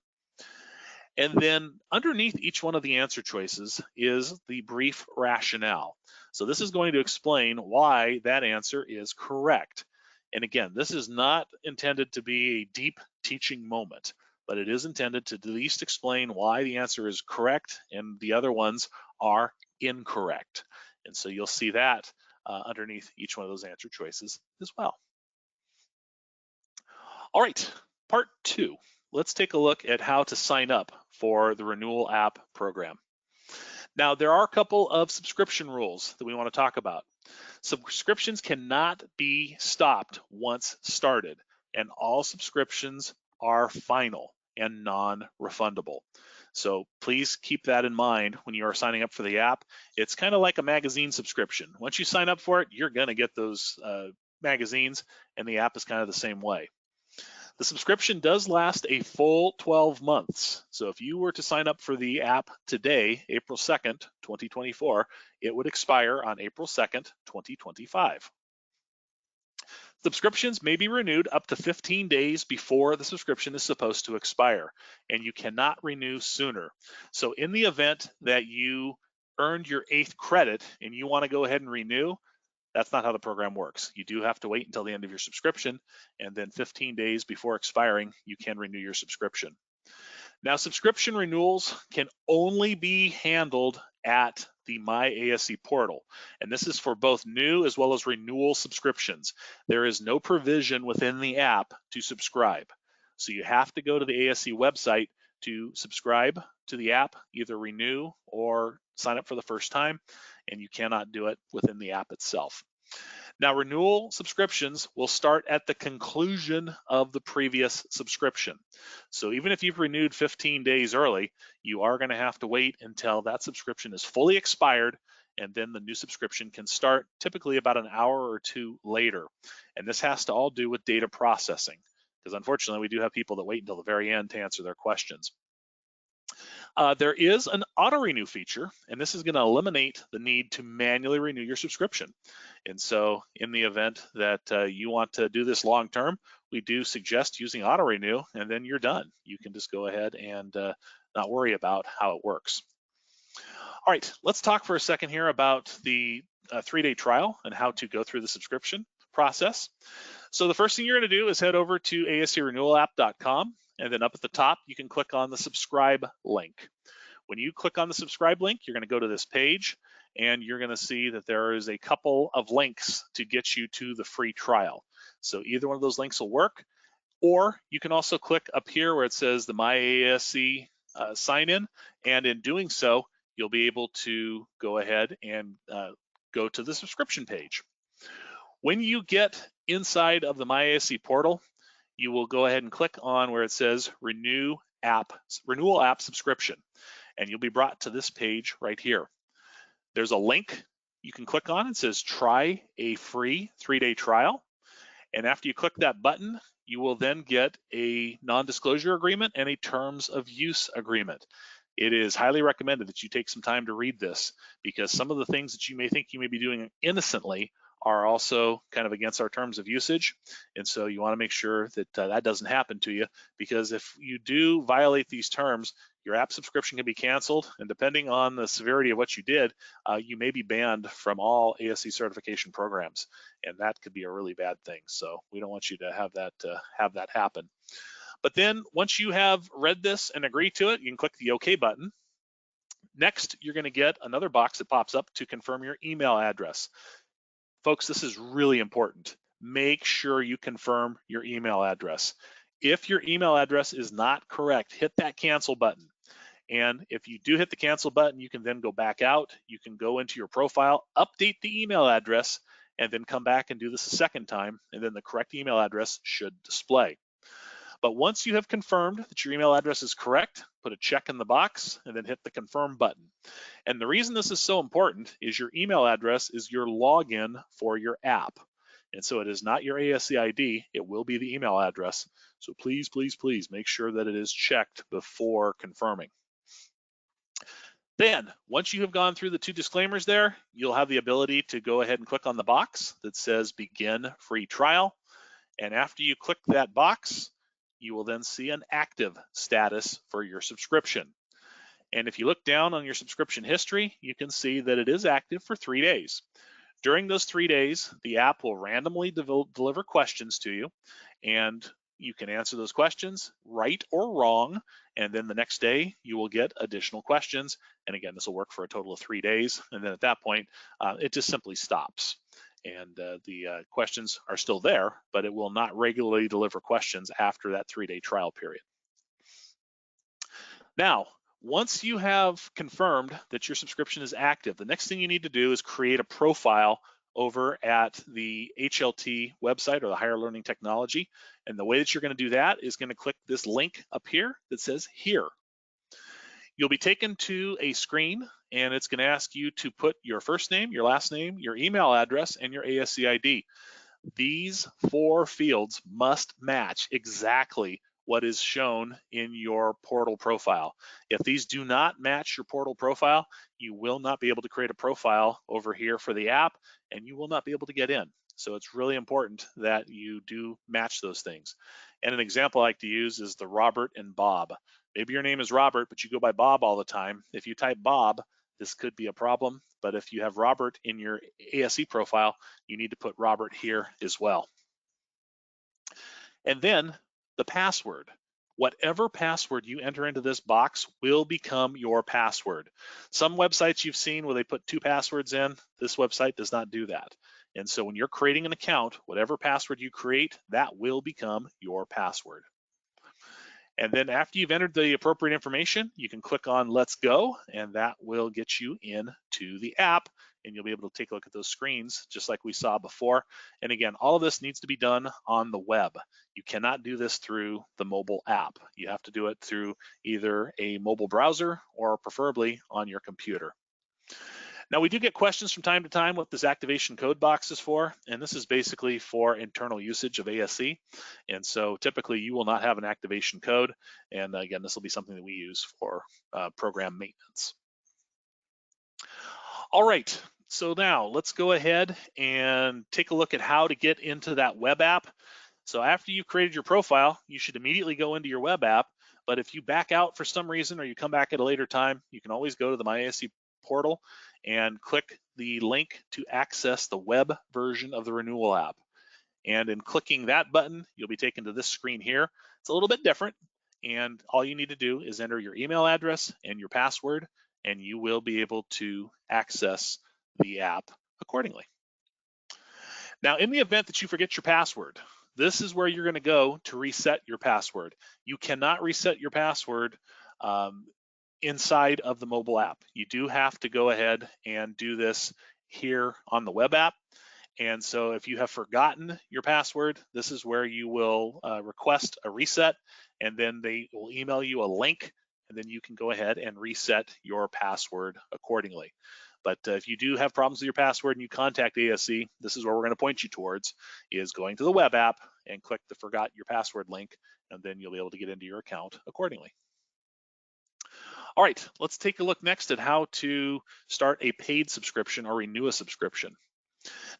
And then underneath each one of the answer choices is the brief rationale. So this is going to explain why that answer is correct. And again, this is not intended to be a deep teaching moment, but it is intended to at least explain why the answer is correct and the other ones are incorrect. And so you'll see that underneath each one of those answer choices as well. All right, part 2. Let's take a look at how to sign up for the Renewal App program. Now, there are a couple of subscription rules that we want to talk about. Subscriptions cannot be stopped once started, and all subscriptions are final and non-refundable. So please keep that in mind when you are signing up for the app. It's kind of like a magazine subscription. Once you sign up for it, you're going to get those magazines, and the app is kind of the same way. The subscription does last a full 12 months. So if you were to sign up for the app today, April 2nd, 2024, it would expire on April 2nd, 2025. Subscriptions may be renewed up to 15 days before the subscription is supposed to expire, and you cannot renew sooner. So in the event that you earned your 8th credit and you want to go ahead and renew, that's not how the program works. You do have to wait until the end of your subscription, and then 15 days before expiring, you can renew your subscription. Now, subscription renewals can only be handled at the My ASE portal, and this is for both new as well as renewal subscriptions. There is no provision within the app to subscribe. So you have to go to the ASE website to subscribe to the app, either renew or sign up for the first time, and you cannot do it within the app itself. Now, renewal subscriptions will start at the conclusion of the previous subscription. So even if you've renewed 15 days early, you are going to have to wait until that subscription is fully expired, and then the new subscription can start typically about an hour or two later. And this has to all do with data processing, because unfortunately we do have people that wait until the very end to answer their questions. There is an auto renew feature, and this is going to eliminate the need to manually renew your subscription. And so in the event that you want to do this long term, we do suggest using auto renew, and then you're done. You can just go ahead and not worry about how it works. All right, let's talk for a second here about the 3-day trial and how to go through the subscription process. So the first thing you're going to do is head over to aserenewalapp.com, and then up at the top, you can click on the subscribe link. When you click on the subscribe link, you're going to go to this page, and you're going to see that there is a couple of links to get you to the free trial. So either one of those links will work, or you can also click up here where it says the My ASE sign in, and in doing so, you'll be able to go ahead and go to the subscription page. When you get inside of the My ASE portal, you will go ahead and click on where it says Renewal App Subscription, and you'll be brought to this page right here. There's a link you can click on. It says try a free 3-day trial, and after you click that button, you will then get a non-disclosure agreement and a terms of use agreement. It is highly recommended that you take some time to read this, because some of the things that you may think you may be doing innocently are also kind of against our terms of usage. And so you want to make sure that that doesn't happen to you, because if you do violate these terms, your app subscription can be canceled, and depending on the severity of what you did, you may be banned from all ASE certification programs, and that could be a really bad thing. So we don't want you to have that happen. But then once you have read this and agree to it, you can click the OK button. Next, you're going to get another box that pops up to confirm your email address. Folks, this is really important. Make sure you confirm your email address. If your email address is not correct, hit that cancel button. And if you do hit the cancel button, you can then go back out. You can go into your profile, update the email address, and then come back and do this a second time, and then the correct email address should display. But once you have confirmed that your email address is correct, put a check in the box and then hit the confirm button. And the reason this is so important is your email address is your login for your app. And so it is not your ASE ID, it will be the email address. So please, please, please make sure that it is checked before confirming. Then, once you have gone through the 2 disclaimers there, you'll have the ability to go ahead and click on the box that says Begin Free Trial. And after you click that box, you will then see an active status for your subscription. And if you look down on your subscription history, you can see that it is active for 3 days. During those 3 days, the app will randomly deliver questions to you, and you can answer those questions right or wrong, and then the next day you will get additional questions. And again, this will work for a total of 3 days, and then at that point, it just simply stops. And the questions are still there, but it will not regularly deliver questions after that 3-day trial period. Now, once you have confirmed that your subscription is active, the next thing you need to do is create a profile over at the HLT website or the Higher Learning Technology. And the way that you're going to do that is going to click this link up here that says Here. You'll be taken to a screen, and it's going to ask you to put your first name, your last name, your email address, and your ASE ID. These 4 fields must match exactly what is shown in your portal profile. If these do not match your portal profile, you will not be able to create a profile over here for the app, and you will not be able to get in. So it's really important that you do match those things. And an example I like to use is the Robert and Bob. Maybe your name is Robert, but you go by Bob all the time. If you type Bob, this could be a problem, but if you have Robert in your ASE profile, you need to put Robert here as well. And then the password. Whatever password you enter into this box will become your password. Some websites you've seen where they put 2 passwords in, this website does not do that. And so when you're creating an account, whatever password you create, that will become your password. And then after you've entered the appropriate information, you can click on Let's Go, and that will get you into the app, and you'll be able to take a look at those screens just like we saw before. And again, all of this needs to be done on the web. You cannot do this through the mobile app. You have to do it through either a mobile browser or preferably on your computer. Now, we do get questions from time to time what this activation code box is for, and this is basically for internal usage of ASE. And so typically you will not have an activation code. And again, this will be something that we use for program maintenance. All right, so now let's go ahead and take a look at how to get into that web app. So after you've created your profile, you should immediately go into your web app. But if you back out for some reason or you come back at a later time, you can always go to the MyASE portal and click the link to access the web version of the renewal app. And in clicking that button, you'll be taken to this screen here. It's a little bit different, and all you need to do is enter your email address and your password, and you will be able to access the app accordingly. Now, in the event that you forget your password, this is where you're going to go to reset your password. You cannot reset your password inside of the mobile app. You do have to go ahead and do this here on the web app. And so if you have forgotten your password, this is where you will request a reset, and then they will email you a link, and then you can go ahead and reset your password accordingly. But if you do have problems with your password and you contact ASE, this is where we're going to point you towards, is going to the web app and click the forgot your password link, and then you'll be able to get into your account accordingly. All right, let's take a look next at how to start a paid subscription or renew a subscription.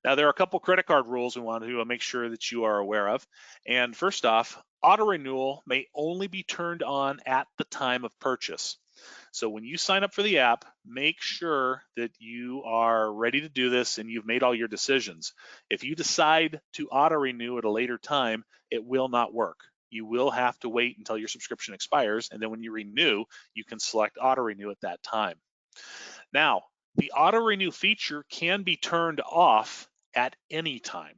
Now, there are a couple credit card rules we want to make sure that you are aware of. And first off, auto renewal may only be turned on at the time of purchase. So when you sign up for the app, make sure that you are ready to do this and you've made all your decisions. If you decide to auto renew at a later time, it will not work. You will have to wait until your subscription expires, and then when you renew, you can select auto renew at that time. Now, the auto renew feature can be turned off at any time.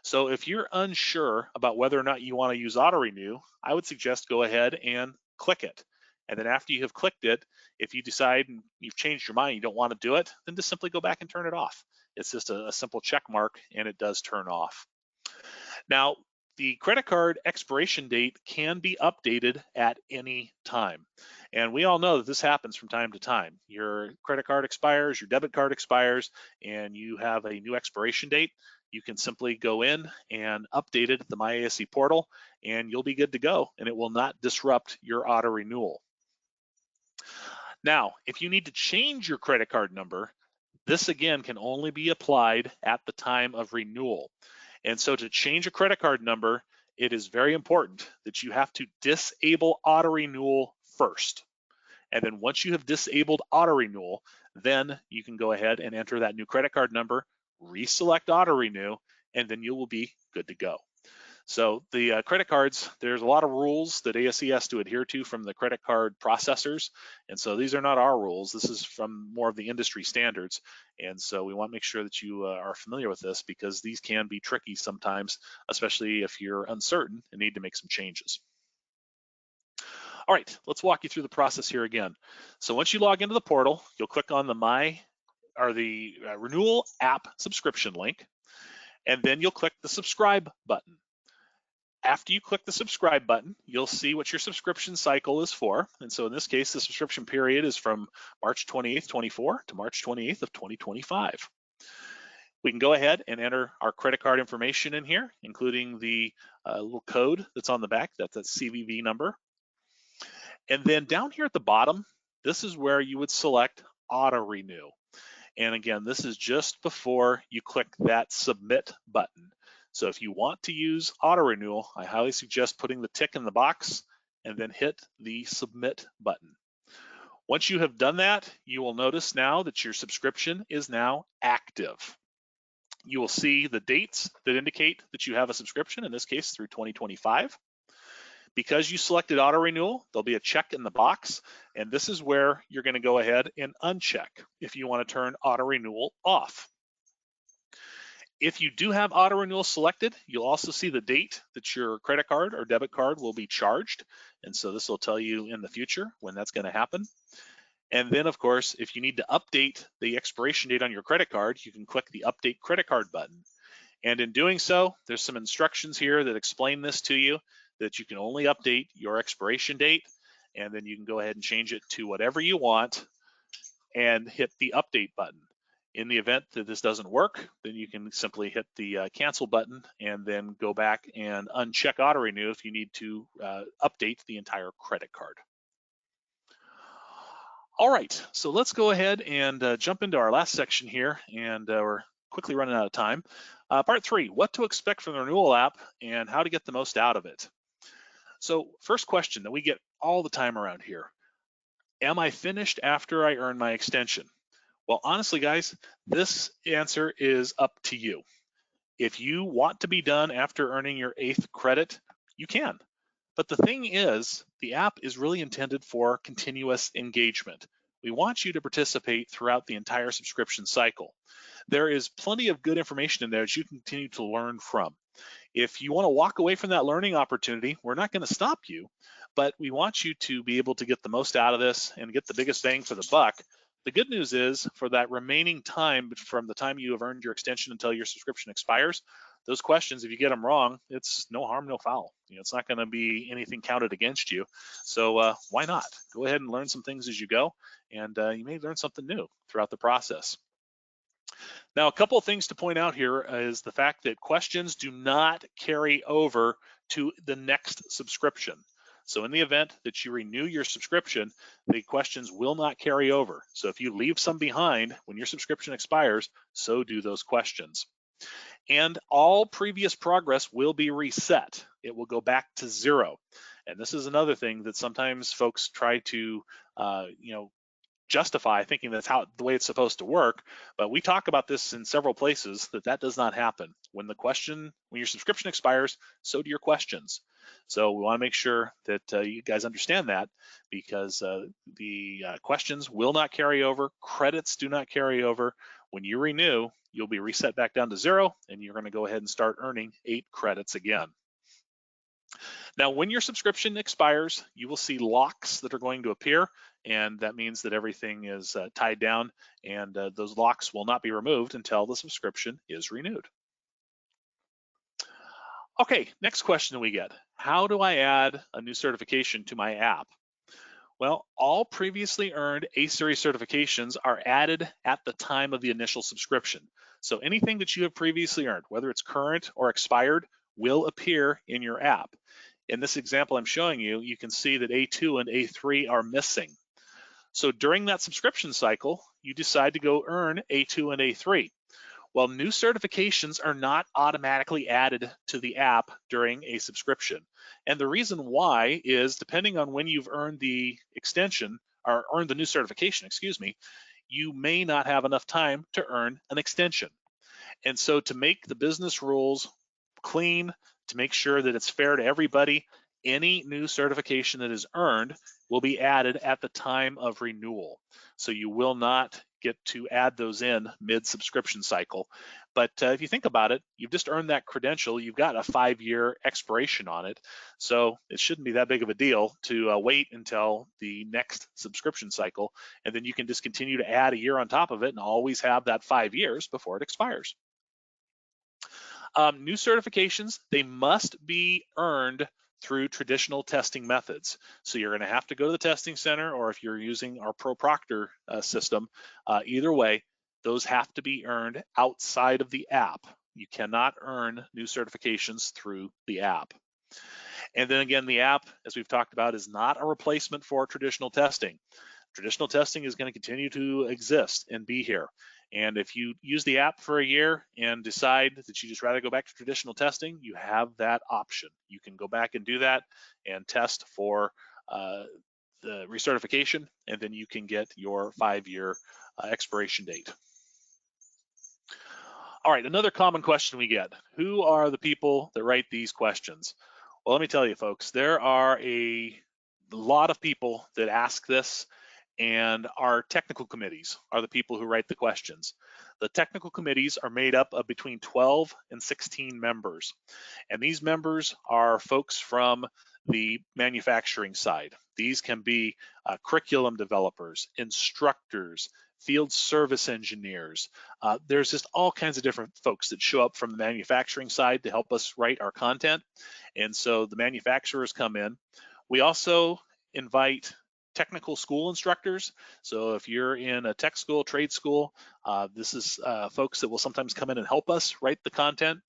So if you're unsure about whether or not you want to use auto renew, I would suggest go ahead and click it. And then after you have clicked it, if you decide and you've changed your mind, you don't want to do it, then just simply go back and turn it off. It's just a simple check mark, and it does turn off. Now, the credit card expiration date can be updated at any time. And we all know that this happens from time to time. Your credit card expires, your debit card expires, and you have a new expiration date. You can simply go in and update it at the MyASE portal, and you'll be good to go, and it will not disrupt your auto renewal. Now, if you need to change your credit card number, this again can only be applied at the time of renewal. And so to change a credit card number, it is very important that you have to disable auto renewal first. And then once you have disabled auto renewal, then you can go ahead and enter that new credit card number, reselect auto renew, and then you will be good to go. So the credit cards, there's a lot of rules that ASE has to adhere to from the credit card processors. And so these are not our rules. This is from more of the industry standards. And so we want to make sure that you are familiar with this, because these can be tricky sometimes, especially if you're uncertain and need to make some changes. All right, let's walk you through the process here again. So once you log into the portal, you'll click on the Renewal App subscription link, and then you'll click the subscribe button. After you click the subscribe button, you'll see what your subscription cycle is for. And so in this case, the subscription period is from March 28th, 24 to March 28th of 2025. We can go ahead and enter our credit card information in here, including the little code that's on the back, that's that CVV number. And then down here at the bottom, this is where you would select auto renew. And again, this is just before you click that submit button. So if you want to use auto renewal, I highly suggest putting the tick in the box and then hit the submit button. Once you have done that, you will notice now that your subscription is now active. You will see the dates that indicate that you have a subscription, in this case through 2025. Because you selected auto renewal, there'll be a check in the box, and this is where you're going to go ahead and uncheck if you want to turn auto renewal off. If you do have auto renewal selected, you'll also see the date that your credit card or debit card will be charged. And so this will tell you in the future when that's going to happen. And then of course, if you need to update the expiration date on your credit card, you can click the update credit card button. And in doing so, there's some instructions here that explain this to you, that you can only update your expiration date, and then you can go ahead and change it to whatever you want and hit the update button. In the event that this doesn't work, then you can simply hit the cancel button and then go back and uncheck auto renew if you need to update the entire credit card. All right, so let's go ahead and jump into our last section here, and we're quickly running out of time. Part 3, what to expect from the renewal app and how to get the most out of it. So first question that we get all the time around here, am I finished after I earn my extension? Well, honestly, guys, this answer is up to you. If you want to be done after earning your 8th credit, you can. But the thing is, the app is really intended for continuous engagement. We want you to participate throughout the entire subscription cycle. There is plenty of good information in there that you can continue to learn from. If you want to walk away from that learning opportunity, we're not going to stop you, but we want you to be able to get the most out of this and get the biggest bang for the buck. The good news is, for that remaining time from the time you have earned your extension until your subscription expires, those questions, if you get them wrong, it's no harm, no foul. It's not going to be anything counted against you. So why not? Go ahead and learn some things as you go, and you may learn something new throughout the process. Now, a couple of things to point out here is the fact that questions do not carry over to the next subscription. So in the event that you renew your subscription, the questions will not carry over. So if you leave some behind when your subscription expires, so do those questions. And all previous progress will be reset. It will go back to 0. And this is another thing that sometimes folks try to, justify, thinking that's the way it's supposed to work. But we talk about this in several places, that does not happen. When your subscription expires, so do your questions. So we want to make sure that you guys understand that, because the questions will not carry over, credits do not carry over. When you renew, you'll be reset back down to 0, and you're going to go ahead and start earning 8 credits again. Now, when your subscription expires, you will see locks that are going to appear, and that means that everything is tied down, and those locks will not be removed until the subscription is renewed. Okay, next question we get. How do I add a new certification to my app? Well, all previously earned ASE certifications are added at the time of the initial subscription. So anything that you have previously earned, whether it's current or expired, will appear in your app. In this example I'm showing you, you can see that A2 and A3 are missing. So during that subscription cycle, you decide to go earn A2 and A3. Well, new certifications are not automatically added to the app during a subscription. And the reason why is depending on when you've earned the extension or earned the new certification, excuse me, you may not have enough time to earn an extension. And so to make the business rules clean, to make sure that it's fair to everybody, any new certification that is earned will be added at the time of renewal. So you will not get to add those in mid-subscription cycle. But if you think about it, you've just earned that credential, you've got a 5-year expiration on it. So it shouldn't be that big of a deal to wait until the next subscription cycle, and then you can just continue to add a year on top of it and always have that 5 years before it expires. New certifications, they must be earned through traditional testing methods. So you're going to have to go to the testing center, or if you're using our ProProctor system, either way, those have to be earned outside of the app. You cannot earn new certifications through the app. And then again, the app, as we've talked about, is not a replacement for traditional testing. Traditional testing is going to continue to exist and be here. And if you use the app for a year and decide that you just rather go back to traditional testing, you have that option. You can go back and do that and test for the recertification, and then you can get your 5-year expiration date. All right, another common question we get: who are the people that write these questions? Well, let me tell you, folks, there are a lot of people that ask this, and our technical committees are the people who write the questions. The technical committees are made up of between 12 and 16 members, and these members are folks from the manufacturing side. These can be curriculum developers, instructors, field service engineers. There's just all kinds of different folks that show up from the manufacturing side to help us write our content, and so the manufacturers come in. We also invite technical school instructors. So if you're in a tech school, trade school, this is folks that will sometimes come in and help us write the content.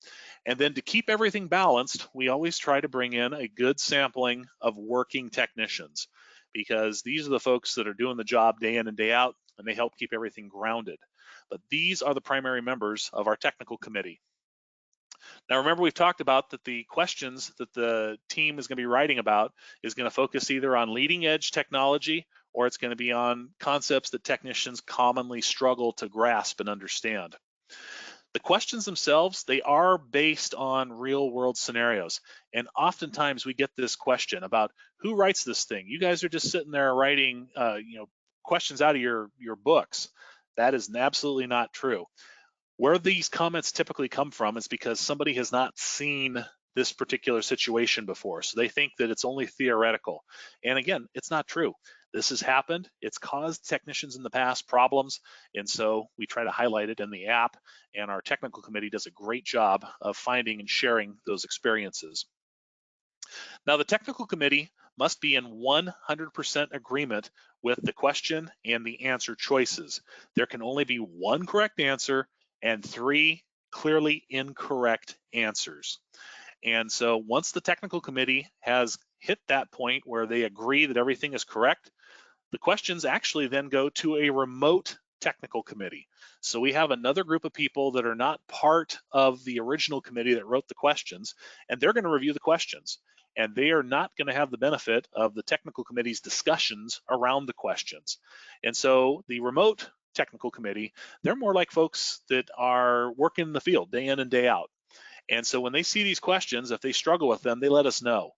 And then to keep everything balanced, we always try to bring in a good sampling of working technicians, because these are the folks that are doing the job day in and day out, and they help keep everything grounded. But these are the primary members of our technical committee. Now, remember, we've talked about that the questions that the team is going to be writing about is going to focus either on leading edge technology, or it's going to be on concepts that technicians commonly struggle to grasp and understand. The questions themselves, they are based on real world scenarios. And oftentimes we get this question about who writes this thing. You guys are just sitting there writing questions out of your books. That is absolutely not true. Where these comments typically come from is because somebody has not seen this particular situation before. So they think that it's only theoretical. And again, it's not true. This has happened. It's caused technicians in the past problems. And so we try to highlight it in the app, and our technical committee does a great job of finding and sharing those experiences. Now, the technical committee must be in 100% agreement with the question and the answer choices. There can only be one correct answer and 3 clearly incorrect answers. And so once the technical committee has hit that point where they agree that everything is correct, the questions actually then go to a remote technical committee. So we have another group of people that are not part of the original committee that wrote the questions, and they're going to review the questions. And they are not going to have the benefit of the technical committee's discussions around the questions. And so the remote technical committee, they're more like folks that are working in the field day in and day out. And so when they see these questions, if they struggle with them, they let us know.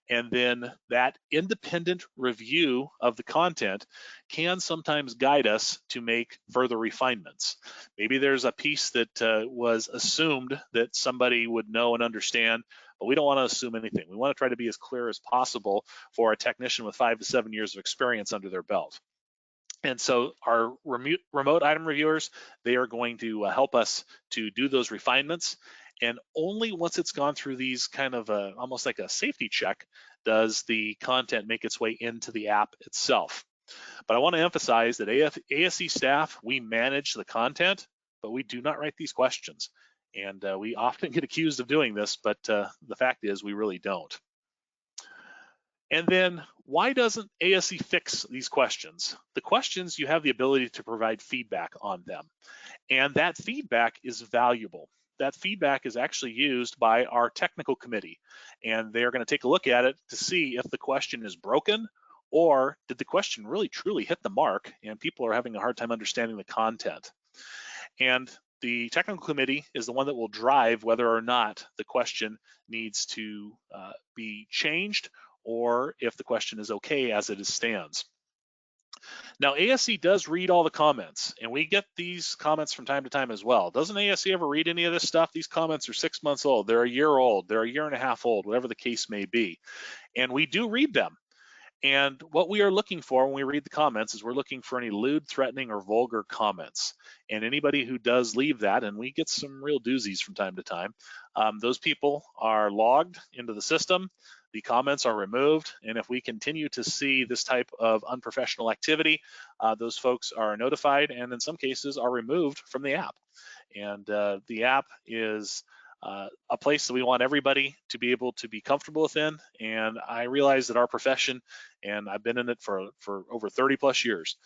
And then that independent review of the content can sometimes guide us to make further refinements. Maybe there's a piece that was assumed that somebody would know and understand, but we don't want to assume anything. We want to try to be as clear as possible for a technician with 5 to 7 years of experience under their belt. And so our remote item reviewers, they are going to help us to do those refinements. And only once it's gone through these kind of almost like a safety check does the content make its way into the app itself. But I want to emphasize that ASE staff, we manage the content, but we do not write these questions. And we often get accused of doing this, but the fact is we really don't. And then Why doesn't ASE fix these questions? The questions, you have the ability to provide feedback on them, and that feedback is valuable. That feedback is actually used by our technical committee, and they're going to take a look at it to see if the question is broken or did the question really truly hit the mark and people are having a hard time understanding the content. And the technical committee is the one that will drive whether or not the question needs to be changed or if the question is okay as it stands. Now, ASE does read all the comments, and we get these comments from time to time as well. Doesn't ASE ever read any of this stuff? These comments are 6 months old, they're a year old, they're a year and a half old, whatever the case may be. And we do read them. And what we are looking for when we read the comments is we're looking for any lewd, threatening, or vulgar comments. And anybody who does leave that, and we get some real doozies from time to time, those people are logged into the system, the comments are removed, and if we continue to see this type of unprofessional activity, those folks are notified and in some cases are removed from the app. And the app is a place that we want everybody to be able to be comfortable within. And I realize that our profession, and I've been in it for over 30 plus years,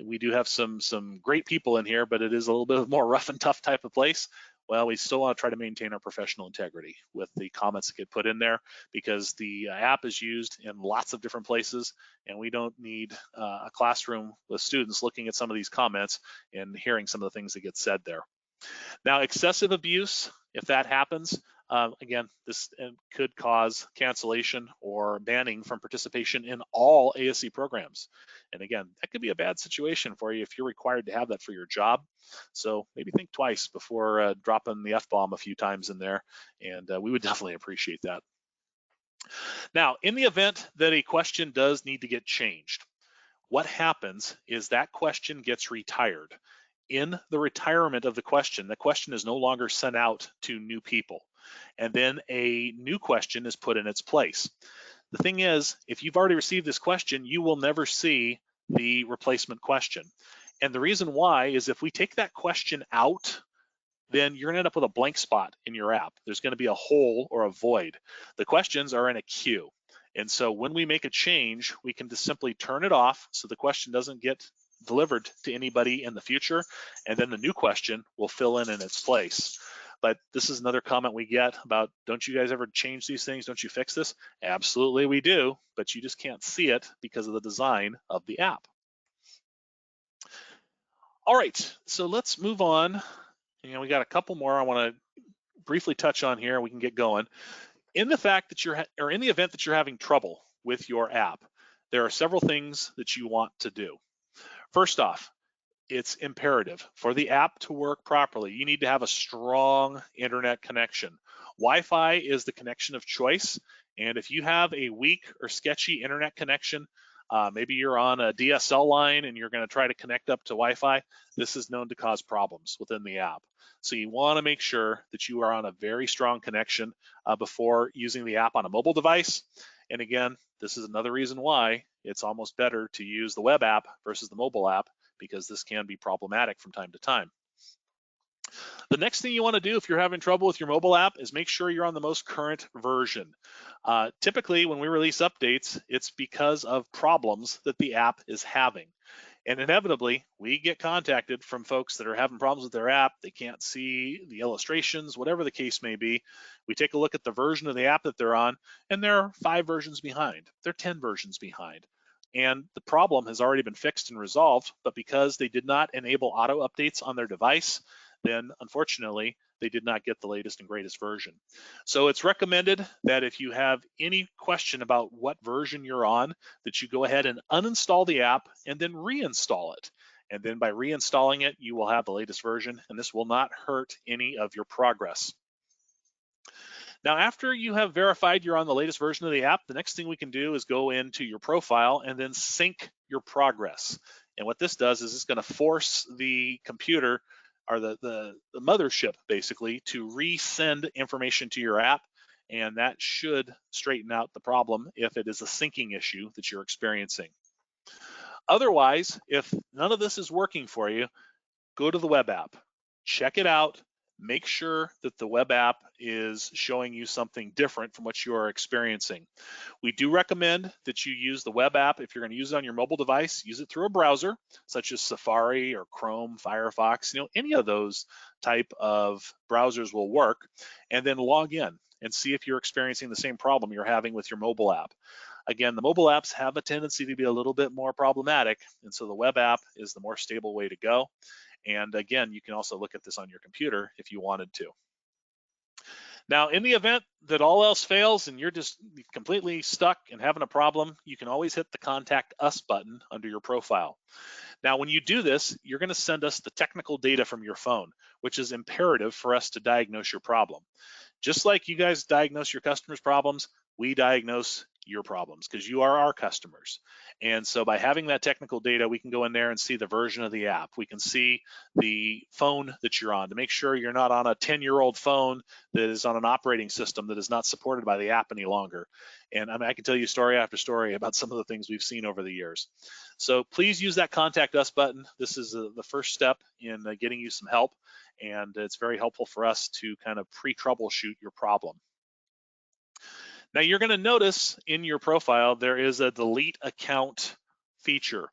we do have some great people in here, but it is a little bit of a more rough and tough type of place. Well, we still want to try to maintain our professional integrity with the comments that get put in there, because the app is used in lots of different places, and we don't need a classroom with students looking at some of these comments and hearing some of the things that get said there. Now, excessive abuse, if that happens, again, this could cause cancellation or banning from participation in all ASE programs. And again, that could be a bad situation for you if you're required to have that for your job. So maybe think twice before dropping the F-bomb a few times in there, and we would definitely appreciate that. Now, in the event that a question does need to get changed, what happens is that question gets retired. In the retirement of the question is no longer sent out to new people, and then a new question is put in its place. The thing is, if you've already received this question, you will never see the replacement question. And the reason why is if we take that question out, then you're gonna end up with a blank spot in your app. There's gonna be a hole or a void. The questions are in a queue. And so when we make a change, we can just simply turn it off so the question doesn't get delivered to anybody in the future, and then the new question will fill in its place. But this is another comment we get about, don't you guys ever change these things? Don't you fix this? Absolutely we do, but you just can't see it because of the design of the app. All right, so let's move on. We got a couple more I want to briefly touch on here. We can get going. In the event that you're having trouble with your app, there are several things that you want to do. First off, it's imperative for the app to work properly. You need to have a strong internet connection. Wi-Fi is the connection of choice, and if you have a weak or sketchy internet connection, maybe you're on a DSL line and you're going to try to connect up to Wi-Fi, this is known to cause problems within the app. So you want to make sure that you are on a very strong connection before using the app on a mobile device. And again, this is another reason why it's almost better to use the web app versus the mobile app, because this can be problematic from time to time. The next thing you want to do if you're having trouble with your mobile app is make sure you're on the most current version. Typically, when we release updates, it's because of problems that the app is having. And inevitably, we get contacted from folks that are having problems with their app. They can't see the illustrations, whatever the case may be. We take a look at the version of the app that they're on, and they're 5 versions behind. They're 10 versions behind. And the problem has already been fixed and resolved, but because they did not enable auto updates on their device, then unfortunately, they did not get the latest and greatest version. So it's recommended that if you have any question about what version you're on, that you go ahead and uninstall the app and then reinstall it. And then by reinstalling it, you will have the latest version, and this will not hurt any of your progress. Now, after you have verified you're on the latest version of the app, the next thing we can do is go into your profile and then sync your progress. And what this does is it's going to force the computer, or the mothership basically, to resend information to your app, and that should straighten out the problem if it is a syncing issue that you're experiencing. Otherwise, if none of this is working for you, go to the web app, check it out, make sure that the web app is showing you something different from what you are experiencing. We do recommend that you use the web app. If you're going to use it on your mobile device, use it through a browser such as Safari or Chrome, Firefox, any of those type of browsers will work, and then log in and see if you're experiencing the same problem you're having with your mobile app. Again, the mobile apps have a tendency to be a little bit more problematic, and so the web app is the more stable way to go. And again, you can also look at this on your computer if you wanted to. Now, in the event that all else fails and you're just completely stuck and having a problem, you can always hit the Contact Us button under your profile. Now, when you do this, you're going to send us the technical data from your phone, which is imperative for us to diagnose your problem. Just like you guys diagnose your customers' problems, we diagnose your problems because you are our customers. And so by having that technical data, we can go in there and see the version of the app. We can see the phone that you're on to make sure you're not on a 10-year-old phone that is on an operating system that is not supported by the app any longer. And I can tell you story after story about some of the things we've seen over the years. So please use that Contact Us button. This is the first step in getting you some help, and it's very helpful for us to kind of pre-troubleshoot your problem. Now you're going to notice in your profile there is a delete account feature.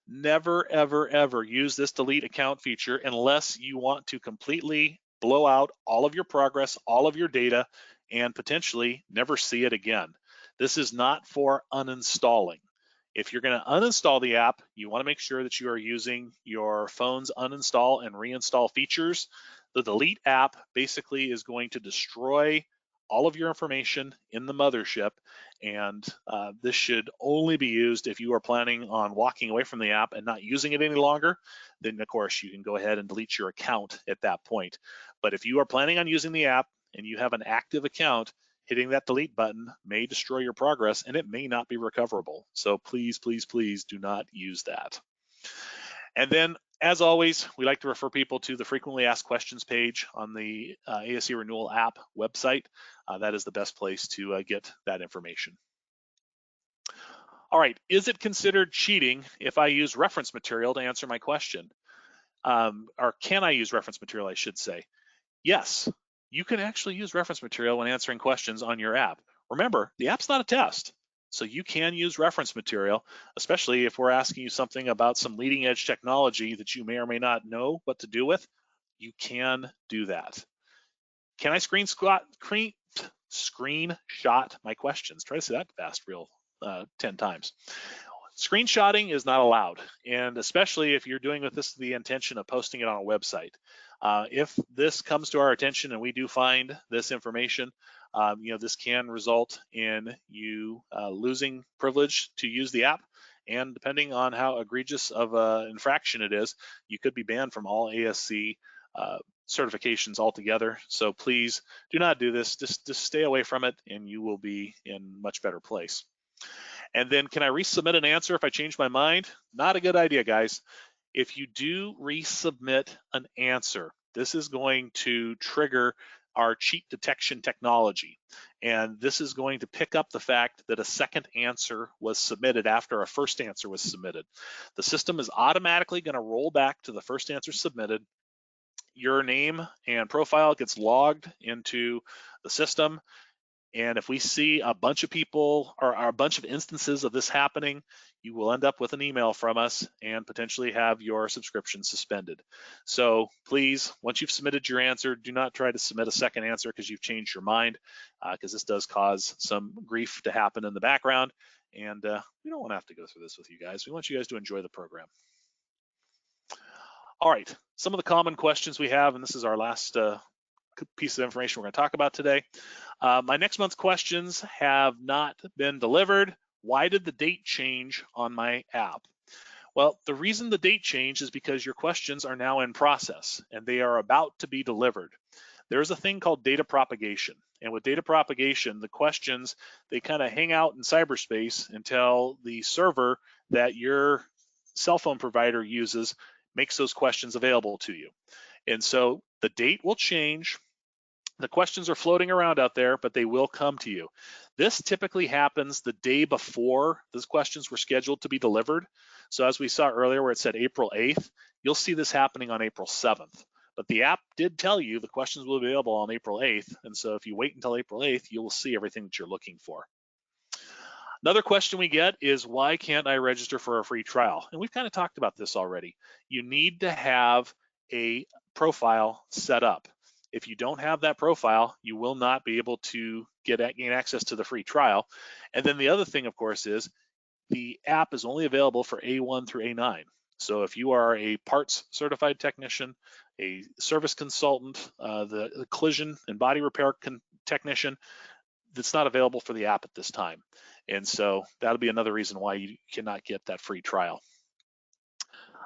Never, ever, ever use this delete account feature unless you want to completely blow out all of your progress, all of your data, and potentially never see it again. This is not for uninstalling. If you're going to uninstall the app, you want to make sure that you are using your phone's uninstall and reinstall features. The delete app basically is going to destroy all of your information in the mothership, and this should only be used if you are planning on walking away from the app and not using it any longer. Then of course you can go ahead and delete your account at that point. But if you are planning on using the app and you have an active account, hitting that delete button may destroy your progress and it may not be recoverable. So please, please, please do not use that. And then, as always, we like to refer people to the frequently asked questions page on the ASE Renewal App website. That is the best place to get that information. All right, is it considered cheating if I use reference material to answer my question? Or can I use reference material, I should say? Yes, you can actually use reference material when answering questions on your app. Remember, the app's not a test. So you can use reference material, especially if we're asking you something about some leading edge technology that you may or may not know what to do with. You can do that. Can I screenshot my questions? Try to say that fast, 10 times. Screenshotting is not allowed, and especially if you're doing with this the intention of posting it on a website. If this comes to our attention and we do find this information, this can result in you losing privilege to use the app, and depending on how egregious of an infraction it is, you could be banned from all ASE certifications altogether. So please do not do this. Just stay away from it, and you will be in much better place. And then, can I resubmit an answer if I change my mind? Not a good idea, guys. If you do resubmit an answer, this is going to trigger our cheat detection technology. And this is going to pick up the fact that a second answer was submitted after a first answer was submitted. The system is automatically going to roll back to the first answer submitted. Your name and profile gets logged into the system. And if we see a bunch of people or a bunch of instances of this happening, you will end up with an email from us and potentially have your subscription suspended. So please, once you've submitted your answer, do not try to submit a second answer because you've changed your mind, because this does cause some grief to happen in the background. And we don't want to have to go through this with you guys. We want you guys to enjoy the program. All right, some of the common questions we have, and this is our last piece of information we're going to talk about today. My next month's questions have not been delivered. Why did the date change on my app? Well, the reason the date changed is because your questions are now in process and they are about to be delivered. There's a thing called data propagation. And with data propagation, the questions, they kind of hang out in cyberspace until the server that your cell phone provider uses makes those questions available to you. And so the date will change. The questions are floating around out there, but they will come to you. This typically happens the day before those questions were scheduled to be delivered. So as we saw earlier where it said April 8th, you'll see this happening on April 7th. but the app did tell you the questions will be available on April 8th. And so if you wait until April 8th, you will see everything that you're looking for. Another question we get is, why can't I register for a free trial? And we've kind of talked about this already. You need to have a profile set up. If you don't have that profile, you will not be able to gain access to the free trial. And then the other thing, of course, is the app is only available for A1 through A9. So if you are a parts certified technician, a service consultant, the collision and body repair technician, that's not available for the app at this time. And so that'll be another reason why you cannot get that free trial.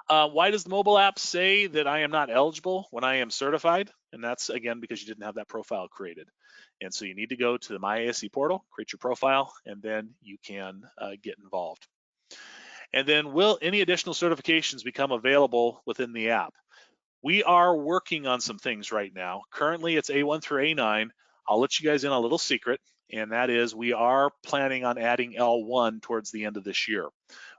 Why does the mobile app say that I am not eligible when I am certified? And that's, again, because you didn't have that profile created. And so you need to go to the My ASE portal, create your profile, and then you can get involved. And then, will any additional certifications become available within the app? We are working on some things right now. Currently, it's A1 through A9. I'll let you guys in on a little secret, and that is we are planning on adding L1 towards the end of this year.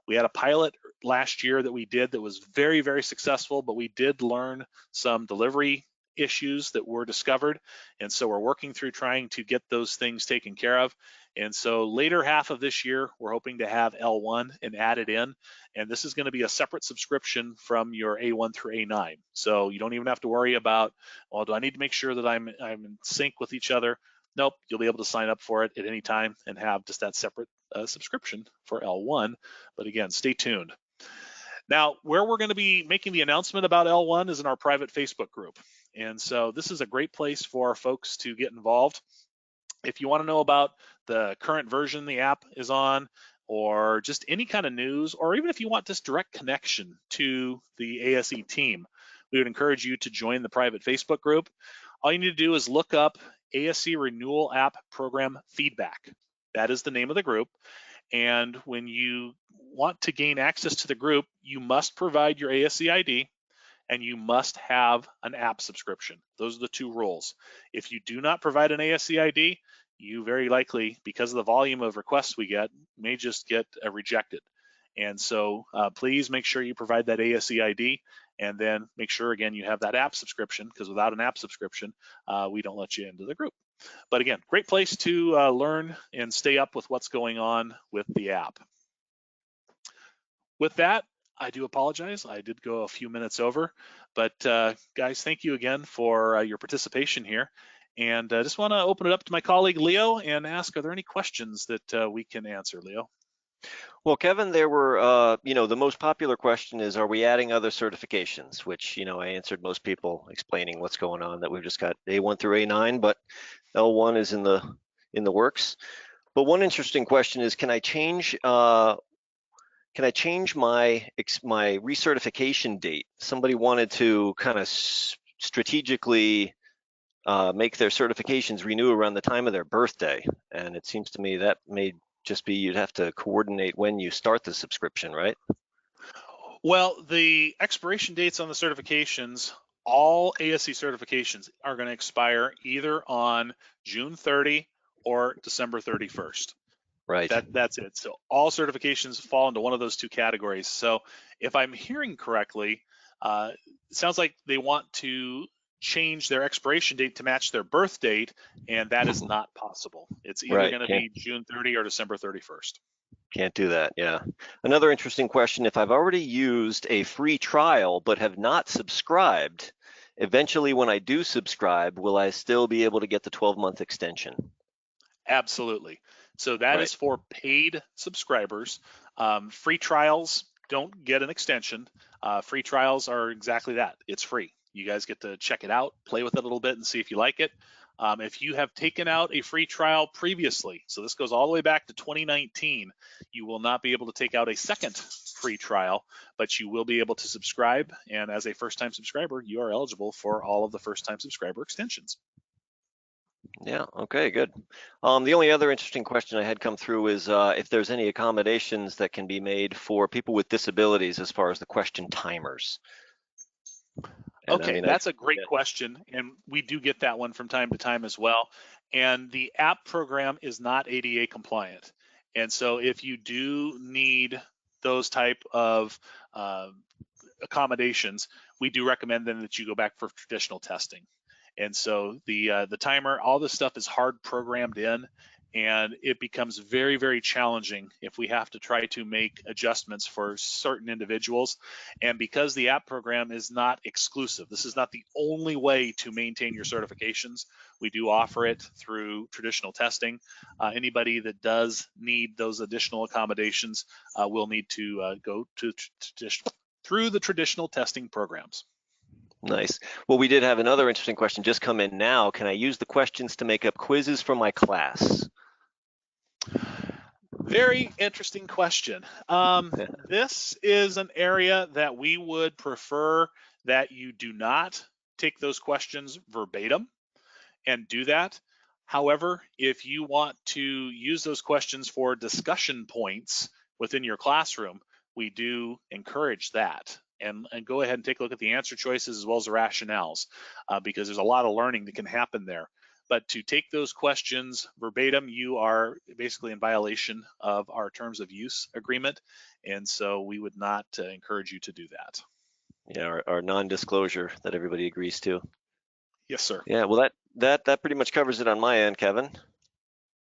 We had a pilot last year that we did that was very, very successful, but we did learn some delivery issues that were discovered. And so we're working through trying to get those things taken care of. And so later half of this year, we're hoping to have L1 and add it in. And this is going to be a separate subscription from your A1 through A9. So you don't even have to worry about, well, do I need to make sure that I'm in sync with each other? Nope, you'll be able to sign up for it at any time and have just that separate subscription for L1. But again, stay tuned. Now, where we're going to be making the announcement about L1 is in our private Facebook group. And so this is a great place for folks to get involved. If you want to know about the current version the app is on, or just any kind of news, or even if you want this direct connection to the ASE team, we would encourage you to join the private Facebook group. All you need to do is look up ASE Renewal App Program Feedback. That is the name of the group. And when you want to gain access to the group, you must provide your ASE ID and you must have an app subscription. Those are the two rules. If you do not provide an ASE ID, you very likely, because of the volume of requests we get, may just get rejected. And so please make sure you provide that ASE ID, and then make sure, again, you have that app subscription, because without an app subscription, we don't let you into the group. But again, great place to learn and stay up with what's going on with the app. With that, I do apologize. I did go a few minutes over, but guys, thank you again for your participation here. And I just want to open it up to my colleague Leo and ask, are there any questions that we can answer, Leo? Well, Kevin, there were, the most popular question is, are we adding other certifications? Which, I answered most people explaining what's going on, that we've just got A1 through A9, but L1 is in the works. But one interesting question is, can I change my recertification date? Somebody wanted to kind of strategically make their certifications renew around the time of their birthday, and it seems to me that may just be, you'd have to coordinate when you start the subscription, right? Well, the expiration dates on the certifications, all ASE certifications are going to expire either on June 30 or December 31st. Right. That's it. So all certifications fall into one of those two categories. So if I'm hearing correctly, it sounds like they want to change their expiration date to match their birth date, and that is not possible. It's either going to be June 30 or December 31st. Can't do that, yeah. Another interesting question, if I've already used a free trial but have not subscribed, eventually when I do subscribe, will I still be able to get the 12-month extension? Absolutely. So that is for paid subscribers. Free trials don't get an extension. Free trials are exactly that. It's free. You guys get to check it out, play with it a little bit and see if you like it. If you have taken out a free trial previously, so this goes all the way back to 2019, you will not be able to take out a second free trial, but you will be able to subscribe. And as a first-time subscriber, you are eligible for all of the first-time subscriber extensions. Yeah, okay, good. The only other interesting question I had come through is if there's any accommodations that can be made for people with disabilities as far as the question timers. And okay, that's a great question, and we do get that one from time to time as well. And the app program is not ADA compliant. And so if you do need those type of accommodations, we do recommend then that you go back for traditional testing. And so the timer, all this stuff is hard programmed in, and it becomes very, very challenging if we have to try to make adjustments for certain individuals. And because the app program is not exclusive, this is not the only way to maintain your certifications. We do offer it through traditional testing. Anybody that does need those additional accommodations will need to go to through the traditional testing programs. Nice. Well, we did have another interesting question just come in now. Can I use the questions to make up quizzes for my class? Very interesting question. This is an area that we would prefer that you do not take those questions verbatim and do that. However, if you want to use those questions for discussion points within your classroom, we do encourage that. And go ahead and take a look at the answer choices as well as the rationales, because there's a lot of learning that can happen there. But to take those questions verbatim, you are basically in violation of our terms of use agreement. And so we would not encourage you to do that. Yeah, our non-disclosure that everybody agrees to. Yes, sir. Yeah, well, that pretty much covers it on my end, Kevin.